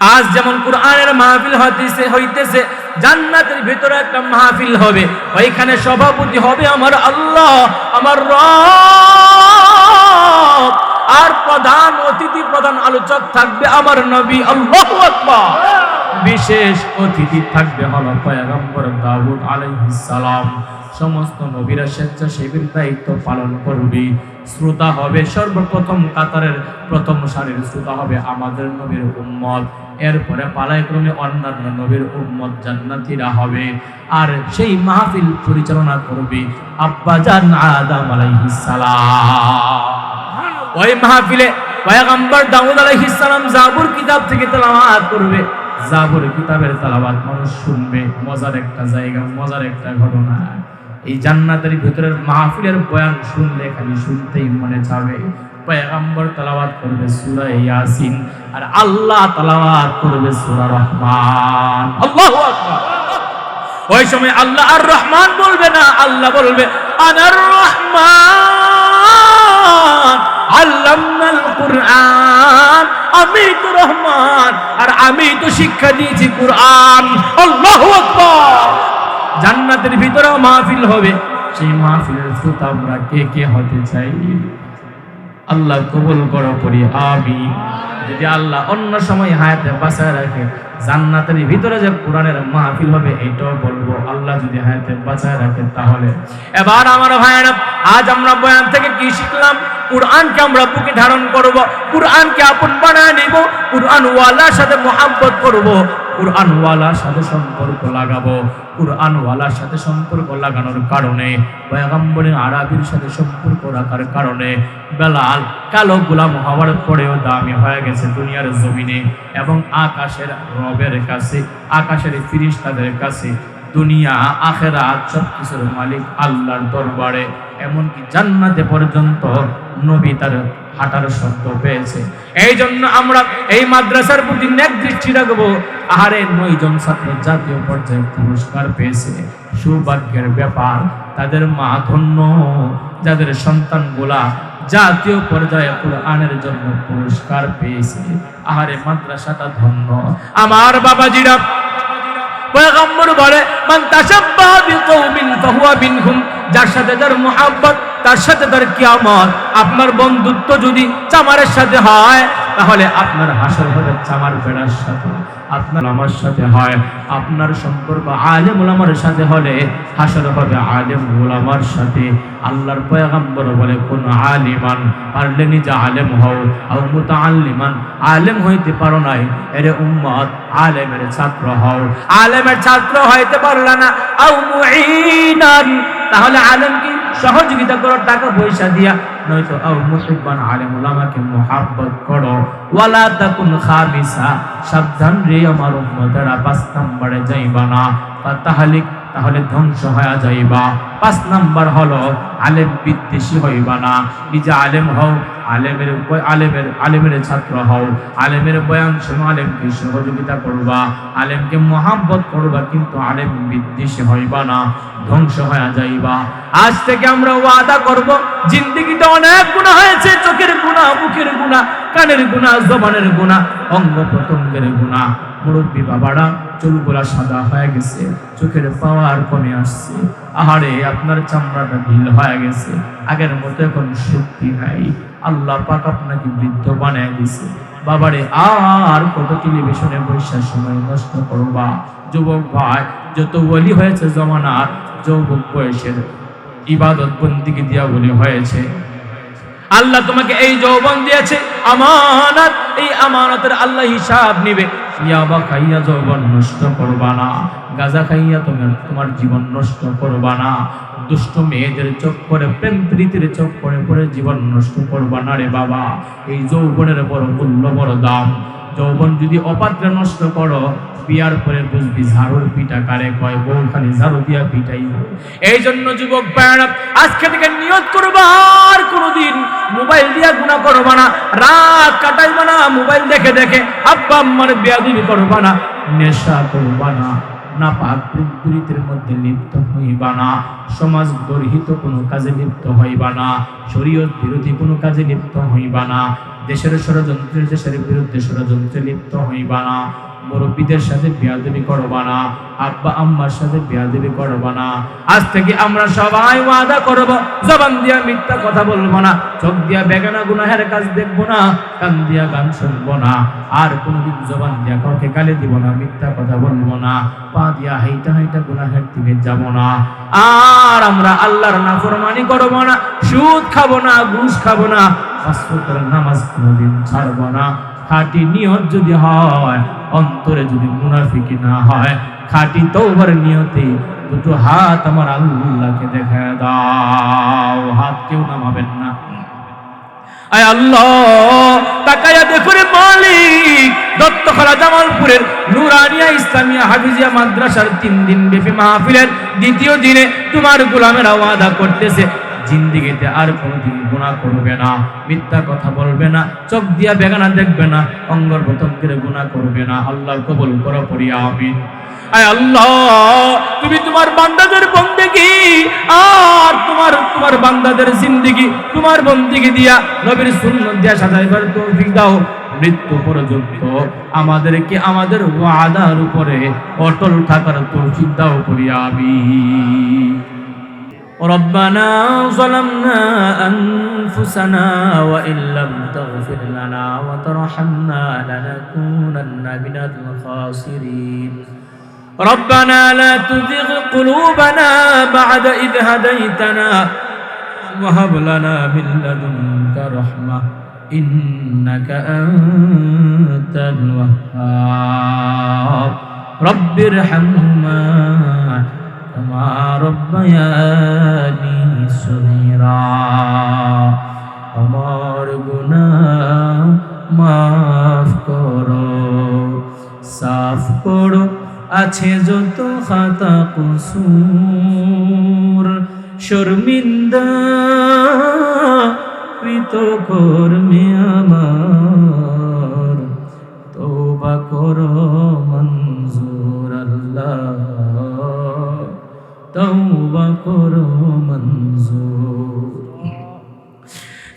আজ যেমন কোরআনের মাহফিল হইতেছে জান্নাতের ভিতরে একটা মাহফিল হবে ওইখানে সভাপতি হবে আমার আল্লাহ আমার রব আর প্রধান অতিথি প্রধান আলোচক থাকবে আমার নবী আল্লাহু আকবার বিশেষ অতিথি থাকবে হলো পয়গম্বর দাউদ আলাইহিস সালাম সমস্ত নবীরা স্বেচ্ছাসেবীর দায়িত্ব পালন করবে শ্রোতা হবে সর্বপ্রথম কাতারের প্রথম সারির শ্রোতা হবে আমাদের নবীর উম্মত এরপরে পালায়ক্রমে অন্যান্য নবীর উম্মত জান্নাতীরা হবে আর সেই মাহফিল পরিচালনা করবে আব্বাজান আদম আলাইহিস সালাম ওই মাহফিলে পয়গম্বর দাউদ আলাইহিস সালাম জাবুর কিতাব থেকে তেলাওয়াত করবে জাবুর কিতাবের তেলাওয়াত মানুষ শুনবে মজার একটা জায়গা মজার একটা ঘটনা এই জান্নাতের ভিতরের মাহফিলের বয়ান শুনলে খালি শুনতেই মনে চাবে পয়গম্বর তেলাওয়াত করবে সূরা ইয়াসিন আর আল্লাহ তেলাওয়াত করবে সূরা রহমান আল্লাহু আকবার ওই সময় আল্লাহ আর রহমান বলবে না আল্লাহ বলবে আনার রহমান আল্লামনাল কুরআন আমি তো রহমান আর আমি তো শিক্ষা দিয়েছি কুরআন আল্লাহু আকবার জান্নাতের ভিতরেও মাহফিল হবে সেই মাহফিলের শ্রোতা আমরা কে কে হতে চাই আল্লাহ কবুল করো করি আমিন যদি আল্লাহ অন্য সময় হায়াতে বাঁচায় রাখে জান্নাতের ভিতরে যে কোরআনের মাহফিল হবে এটাও বলবো আল্লাহ যদি হায়াতে বাঁচায় রাখে তাহলে এবার আমার ভাইয়েরা আজ আমরা বয়ান থেকে কি শিখলাম কুরআনকে আমরা বুকে ধারণ করব কুরআনকে আপন বানায় নিব কুরআন ওয়ালার সাথে মোহাব্বত করব কুরআন ওয়ালার সাথে সম্পর্ক লাগাবো কুরআন ওয়ালার সাথে সম্পর্ক লাগানোর কারণে পয়গম্বরের আরবির সাথে সম্পর্ক রাখার কারণে বেলাল কালো গোলাম হওয়ার পরেও দামি হয়ে গেছে দুনিয়ার জমিনে এবং আকাশের রবের কাছে আকাশের ফেরেশতাদের কাছে দুনিয়া আখিরাত সবকিছুর মালিক আল্লাহর দরবারে, এমনকি জান্নাতে পর্যন্ত নবী তার হাঁটার শব্দ পেয়েছে। এই জন্য আমরা এই মাদ্রাসার প্রতি নেক দৃষ্টি রাখবো। আহারে 9 জন ছাত্র জাতীয় পর্যায়ে পুরস্কার পেয়েছে, সৌভাগ্যের ব্যাপার। তাদের মা ধন্য, যাদের সন্তানগুলা জাতীয় পর্যায়ে কোরআনের জন্য পুরস্কার পেয়েছে। আহারে মাদ্রাসাটা ধন্য। আমার বাবাজিরা, পয়গম্বর বলে মান তাশাব্বাহা বিকওমিন ফাহুয়া মিনহুম, যার সাথে যার মুহাব্বত তার সাথে তার কিয়ামত। আপনার বন্ধুত্ব যদি চামারের সাথে হয় তাহলে আপনার হাসর হবে চামার বেড়ার সাথে। আপনার আমার সাথে হয়, আপনার সম্পর্ক আলেম উলামার সাথে হলে হাসর হবে আলেম উলামার সাথে। আল্লাহর পয়গম্বর বলে কোন আলিমান, পারলে নিজে আলেম হও, আও মুতাআল্লিমান, আলেম হইতে পারো নাই এরে উম্মত আলেমের ছাত্র হও। আলেমের ছাত্র হইতে পারলা না, আও মুঈনান, তাহলে আলেম কি সহযোগিতা করো টাকা পয়সা দিয়া, নয়তো আও মুহিব্বান, আলেম উলামাকে মুহাব্বত করো। ওয়ালা তাকুন খামিসা, সাবধান রে আমার উম্মতেরা 5 নম্বরে যাইবা না, তাহলিক, তাহলে ধ্বংস হয়ে যাইবা। 5 নাম্বার হলো আলেম বিদ্বেষী হইবা না। নিজে আলেম হও, আলেমের ছাত্র হও, আলেমের বয়ান শোনো, আলেমকে সহযোগিতা করবা, আলেমকে মহাব্বত করবা, কিন্তু আলেম বিদ্বেষী হইবা না, ধ্বংস হয়ে যাইবা। আজ থেকে আমরা ওয়াদা করব, জিন্দেগিতে অনেক গুনাহ হয়েছে, চোখের গুনাহ, মুখের গুনাহ, কানের গুনাহ, জবানের গুনাহ, অঙ্গ প্রত্যঙ্গের গুনাহ। মুরব্বী বাবারা, চুলগুলা সাদা হয়ে গেছে, চোখের পাওয়ার কমে আসছে, আহারে আপনার চামড়াটা ঢিল হয়ে গেছে, আগের মতো এখন শক্তি নাই। আল্লাহ পাক আপনাকে বৃদ্ধ বানায় দিছে। বাবারে, আর কত টেলিভিশনে বৈশা সময় নষ্ট করবা? যুবক ভাই, যত ওলি হয়েছে জমানার, যৌবক বয়সের ইবাদত বন্দিগি দিয়া বলি হয়েছে। আল্লাহ তোমাকে এই যৌবন দিয়েছে আমানত, এই আমানতের আল্লাহ হিসাব নিবে। ইয়াবা খাইয়া যৌবন নষ্ট করবা না, গাঁজা খাইয়া তোমার জীবন নষ্ট করবা না, দুষ্ট মেয়েদের চক্করে, প্রেম প্রীতির চক্করে পড়ে জীবন নষ্ট করবা না রে বাবা। এই যৌবনের বড় মূল্য, বড় দাম। যৌবন যদি অপাত্রে নষ্ট করো, বিয়ার পরে বুঝবি ঝাড়ুর পিঠা কারে কয়, বউ খালি ঝাড়ু দিয়া পিঠাই। এই জন্য যুবক ভাইরা, আজকে থেকে নিয়ত করবা আর কোনোদিন মোবাইল দিয়া গুনাহ করবা না, রাত কাটাইবা না মোবাইল দেখে দেখে, আব্বা আম্মার বেয়াদবি করবা না, নেশা করবা না, নাপাক প্রবৃত্তির মধ্যে লিপ্ত হইবা না, সমাজ গর্হিত কোনো কাজে লিপ্ত হইবা না, শরীয়ত বিরোধী কোনো কাজে লিপ্ত হইবা না, দেশের ষড়যন্ত্রের, দেশের বিরুদ্ধে ষড়যন্ত্রে লিপ্ত হইবা না, মুরব্বীদের সাথে বেয়াদবি করবা না, আব্বা আম্মার সাথে বেয়াদবি করবা না। আজ থেকে আমরা সবাই ওয়াদা করব, জবান দিয়া মিথ্যা কথা বলবো না, চোখ দিয়া বেগানা গুনাহের কাজ দেখবো না, কান দিয়া গান শুনবো না, আর কোনোদিন জবান দিয়া কাউকে গালি দিব না, মিথ্যা কথা বলবো না, পা দিয়া হাইটা হাইটা গুনাহের দিকে যাব না, আর আমরা আল্লাহর নাফরমানি করবো না, সুদ খাবো না, ঘুষ খাবো না, 5 ওয়াক্তের নামাজ কোনোদিন ছাড়বো না। খাঁটি নিয়ত যদি হয়, অন্তরে যদি মুনাফিকি না হয়, খাঁটি তওবার নিয়তে দুটো হাত আমার আল্লাহকে দেখা দাও, হাত কেউ নামাবেন না। আয় আল্লাহ, তাকায়া দেখো রে মালিক, দত্তখলা জামালপুরের নুরানিয়া ইসলামিয়া হাফিজিয়া মাদ্রাসার 3 দিন ব্যাপী মাহফিলের 2য় দিনে তোমার গোলামেরা ওয়াদা করতেছে, জিন্দেগিতে আর কোনোদিন গুনাহ করবে না, মিথ্যা কথা বলবে না, চোখ দিয়া বেগানা দেখবে না, অঙ্গর প্রত্যঙ্গের গুনাহ করবে না। আল্লাহ কবুল করো, পড়ি আমিন। আয় আল্লাহ, তুমি তোমার বান্দাদের বন্দেগী আর তোমার বান্দাদের জিন্দেগি, তোমার বন্দেগী দিয়া, নবীর সুন্নাত দিয়া সাজাইবার তৌফিক দাও। মৃত্যু পর্যন্ত আমাদেরকে আমাদের ওয়াদার উপরে অটল থাকার তৌফিক দাও, পড়ি আমিন। ربنا ظلمنا أنفسنا وإن لم تغفر لنا وترحمنا لنكونن من الخاسرين ربنا لا تزغ قلوبنا بعد إذ هديتنا وهب لنا من لدنك رحمة إنك أنت الوهاب رب ارحمهما كما ربياني صغيرا আমার গুনাহ মাফ করো, সাফ করো আছে যত খাতা কসুর, শর্মিন্দা কৃত কর্মে আমার, তওবা করো মঞ্জুর আল্লাহ, তওবা করো মঞ্জুর।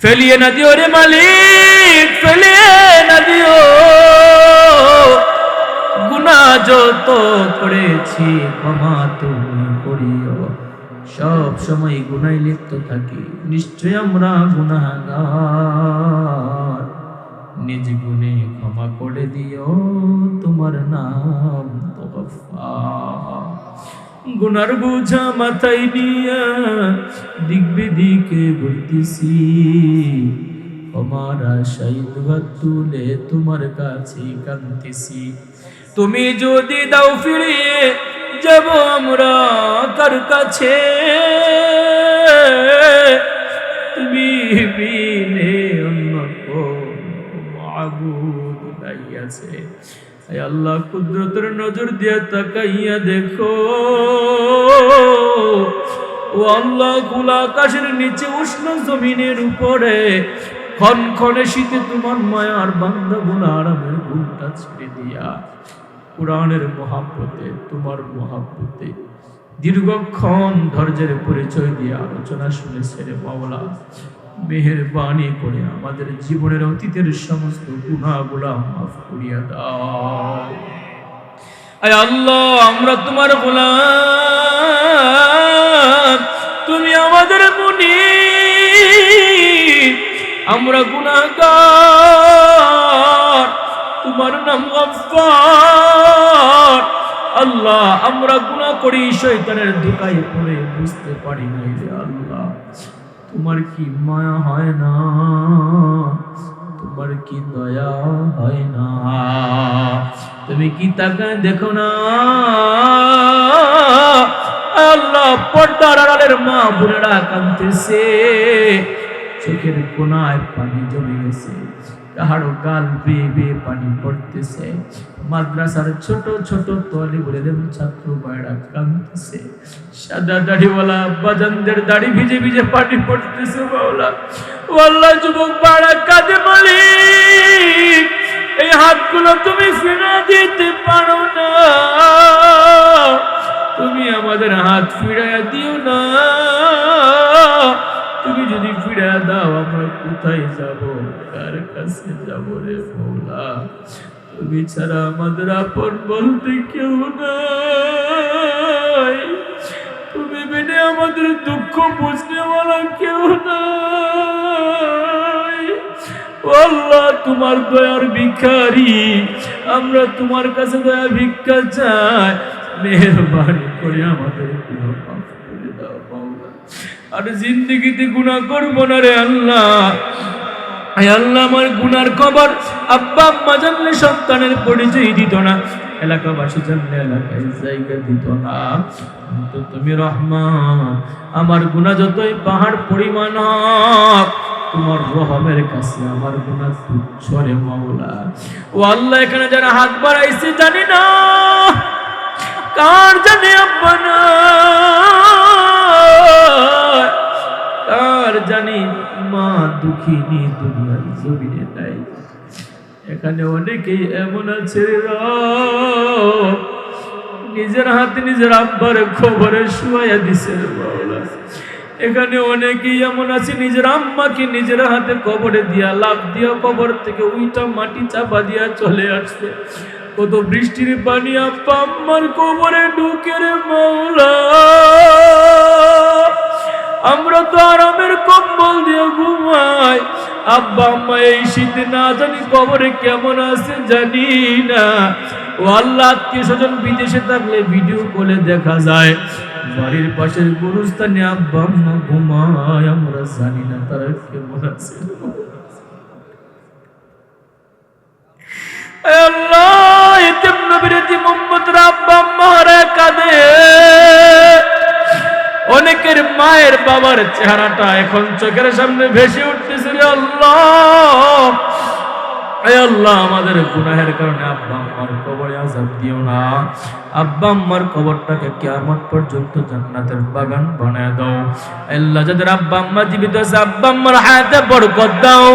ফেলিয়ে না দিও রে মালিক, ফেলিয়ে না দিও, গুনাহ যত করেছি ক্ষমা তুমি করিও। সব সময় গুনাহে লিপ্ত থাকি, নিশ্চয় আমরা গুনাহগার, নিজ গুণে ক্ষমা করে দিও, তোমার নাম তো গফফার। গুনার বোঝা মাথায় নিয়া দিক বিদিকে ঘুরতেছি, ক্ষমার আশায় দুহাত তুলে তোমার কাছে কাঁদতেছি। তুমি যদি দাও ফিরিয়ে যাব আমরা কার কাছে, তুমি বিনে অন্য কোন মাবুদ নাই আছে। হে আল্লাহ, কুদরতের নজর দিয়ে তাকাইয়া দেখো, ও আল্লাহ, খোলা আকাশের নিচে উষ্ণ জমিনের উপরে ক্ষণক্ষণে শীতে তোমার মায়ার বান্দাগুলো আরামের ঘুমটা ছেড়ে দিয়া কুরআনের মহাব্বতে, তোমার মহাব্বতে দীর্ঘক্ষণ ধৈর্যের পরিচয় দিয়ে আলোচনা শুনেছে রে মাওলা। মেহেরবানি করে আমাদের জীবনের অতীতের সমস্ত গুনাহগুলো মাফ করিয়া দাও। আয় আল্লাহ, আমরা তোমার গোলাম, তুমি আমাদের মুনিব, আমরা গুনাহগার, তোমার নাম গফফার। আল্লাহ, আমরা গুনাহ করি, শয়তানের ধোঁকায় পড়ে বুঝতে পারি নাই রে আল্লাহ। তোমার কি মায়া হয় না, তোমার কি দয়া হয় না, তুমি কি তাকায় দেখো না আল্লাহ। পর্দার আড়ালের মা বোনেরা কাঁদতেছে, চোখের কোনায় পানি জমে গেছে, কাহারো গাল বেয়ে বেয়ে পানি পড়তেছে। মাদ্রাসার ছোট ছোট তালিবুল ইলম ছাত্র ভাইরা কাঁদতেছে, সাদা দাড়িওয়ালা বাজানদের দাড়ি ভিজে ভিজে পানি পড়তেছে মাওলা। ও আল্লাহ, যুবক ভাইরা কাঁদে মালিক, এই হাতগুলো তুমি ফিরা দিতে পারো না, তুমি আমাদের হাত ফিরাইয়া দিও না। তুমি যদি ফিরা দাও আমরা কোথায় যাব, কার কাছে যাব রে মৌলা? তুমি ছাড়া আমাদের আপন বলতে কেউ নাই, তুমি বিনে আমাদের দুঃখ বুঝনেওয়ালা কেউ নাই। ও আল্লাহ, তোমার দয়ার ভিখারি, আমরা তোমার কাছে দয়া ভিক্ষা চাই, মেহেরবানি করে আমাদের গুনাহ মাফ করে দাও মাওলা। আর জিন্দেগিতে গুনাহ করব না রে আল্লাহ। আয় আল্লাহ, আমার গুনার খবর আব্বা আম্মা জানলে সন্তানের পরিচয় দিত না, এলাকাবাসী জানলে এলাকায় জায়গা দিত না, কিন্তু তুমি রহমান, আমার গুনাহ যতই পাহাড় পরিমাণ হোক, তোমার রহমের কাছে আমার গুনাহ তুচ্ছ রে মাওলা। ও আল্লাহ, এখানে যারা হাত বাড়াইছে জানি না কার জানে আব্বা না, কার জানি মা দুঃখিনী দুনিয়ার জমিনে নাই। এখানে অনেকেই এমন আছে নিজের হাতে নিজের আব্বার খবরে শুয়াইয়া দিছে মাওলা। এখানে অনেকেই এমন আছে নিজের আম্মাকে নিজের হাতে কবরে দিয়া লাভ দিয়া কবর থেকে উইটা মাটি চাপা দিয়া চলে আসছে। কত বৃষ্টির পানি আব্বা আম্মার কবরে ঢুকে রে মাওলা। আমরা তো আরামের কম্বল দিয়ে ঘুমাই, আব্বা আম্মা এই শীতে না জানি কবরে কেমন আছে জানি না। ও আল্লাহ, আত্মীয় স্বজন বিদেশে থাকলে ভিডিও কলে দেখা যায়, বাড়ির পাশের গুরুস্থানে আব্বা আম্মা ঘুমায়, আমরা জানি না তারা কেমন আছে। আল্লাহ, এতিম নবীর এতিম উম্মতরা আব্বা আম্মা হারা কাঁদে। অনেকের মায়ের বাবার চেহারাটা এখন চোখের সামনে ভেসে উঠতেছে রে আল্লাহ। আয় আল্লাহ আমাদের গুনাহের কারণে আব্বা আম্মার কবরে আযাব দিও না। আব্বা আম্মার কবরটাকে কিয়ামত পর্যন্ত জান্নাতের বাগান বানায় দাও। আল্লাহ যাদের আব্বা আম্মা জীবিত আছে আব্বা আম্মার হায়াতে বরকত দাও।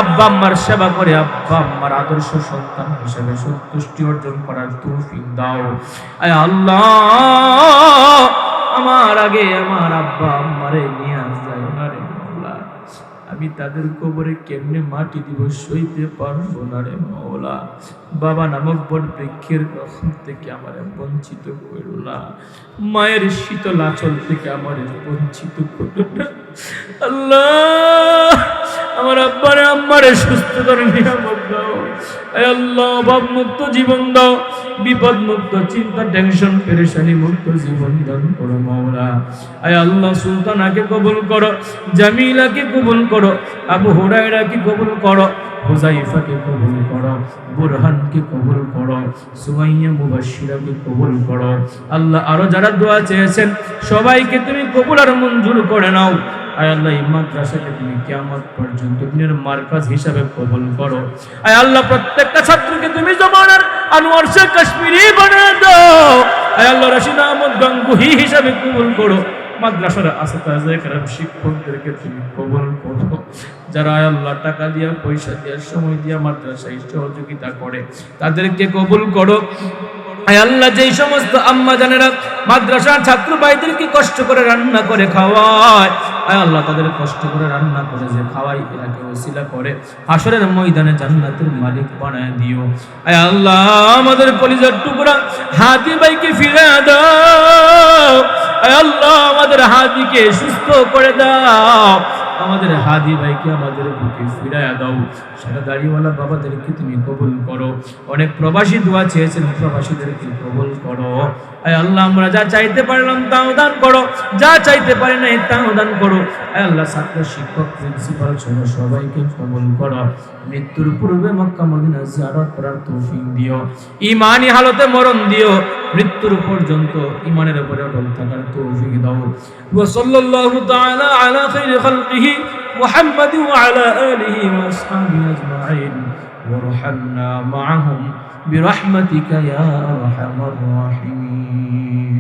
আব্বা আম্মার সেবা করে আব্বা আম্মার আদর্শ সন্তান হিসেবে সন্তুষ্টি অর্জন করার তৌফিক দাও। আয় আল্লাহ আমার আগে আমার আব্বা আম্মারে নিয়ে আসযায় না রে মাওলা। আমি তাদের কবরে কেমনে মাটি দিব সইতে পারবো না রে মাওলা। বাবা নামক বট বৃক্ষের রহম থেকে আমারে বঞ্চিত করো না। মায়ের শীতল আঁচল থেকে আমারে বঞ্চিত করো না। আল্লাহ আমার আব্বারে আম্মারে সুস্থতার নিয়ামত দাও। আয় আল্লাহ অভাব মুক্ত জীবন দাও, বিপদ মুক্ত চিন্তা টেনশন পেরেশানি মুক্ত জীবন দান করো মাওলা। আয় আল্লাহ সুলতানাকে কবুল করো, জামিলাকে কবুল করো, আবু হুরায়রাকে কবুল করো, হুযায়ফাকে কবুল করো, বুরহানকে কবুল করো, সুমাইয়া মুবাশশিরাকে কবুল করো। আল্লাহ আরো যারা দোয়া চেয়েছেন সবাইকে তুমি কবুল আর মঞ্জুর করে নাও। আয় আল্লাহ এই মাদ্রাসাকে তুমি কিয়ামত পর্যন্ত দিনের মার্কাজ হিসাবে কবুল করো। আয় আল্লাহ প্রত্যেকটা ছাত্রকে তুমি জমানার আনোয়ার শেখ কাশ্মীরি বানিয়ে দাও। আয় আল্লাহ রশিদ আহমদ গাঙ্গুহি হিসাবে কবুল করো। মাদ্রাসার আসাতাজে কেরাম শিক্ষকদেরকে তুমি কবুল করো। যারা আয় আল্লাহ টাকা দিয়া পয়সা দিয়া সময় দিয়া মাদ্রাসায় সহযোগিতা করে তাদেরকে কবুল করো। আয় আল্লাহ যেই সমস্ত আম্মা জানেরা মাদ্রাসার ছাত্র ভাইদেরকে কষ্ট করে রান্না করে খাওয়ায়, আয় আল্লাহ তাদের কষ্ট করে রান্না করে যে খাওয়াই এটাকে ওসিলা করে হাসরের ময়দানে জান্নাতের মালিক বানায় দিও। আয় আল্লাহ আমাদের কলিজার টুকরা হাদি ভাইকে ফিরে দাও। আয় আল্লাহ আমাদের হাদিকে সুস্থ করে দাও। আমাদের হাদি ভাইকে আমাদের বুকে ফিরায়া দাও। সারা দাড়িওয়ালা বাবাদেরকে তুমি কবুল করো। অনেক প্রবাসী দোয়া চেয়েছেন, প্রবাসীদেরকে কবুল করো। আয় আল্লাহ আমরা যা চাইতে পারলাম তাও দান করো, যা চাইতে পারি না তাও দান করো। আয় আল্লাহ ছাত্র শিক্ষক প্রিন্সিপাল সহ সবাইকে কবুল করো। মৃত্যুর পূর্বে মক্কা মদিনা জিয়ারত করার তৌফিক দিও। ঈমানি হালতে মরণ দিও। মৃত্যুর পর্যন্ত ঈমানের উপরে অটল থাকার তৌফিক দাও। ওয়া সাল্লাল্লাহু তাআলা আলা খাইরি খালকিহি মুহাম্মাদ ওয়া আলা আলিহি ওয়া আসহাবিহি আজমাইন ওয়ারহামনা মাআহুম বিরহমাতিকা ইয়া আরহামার রাহিমিন।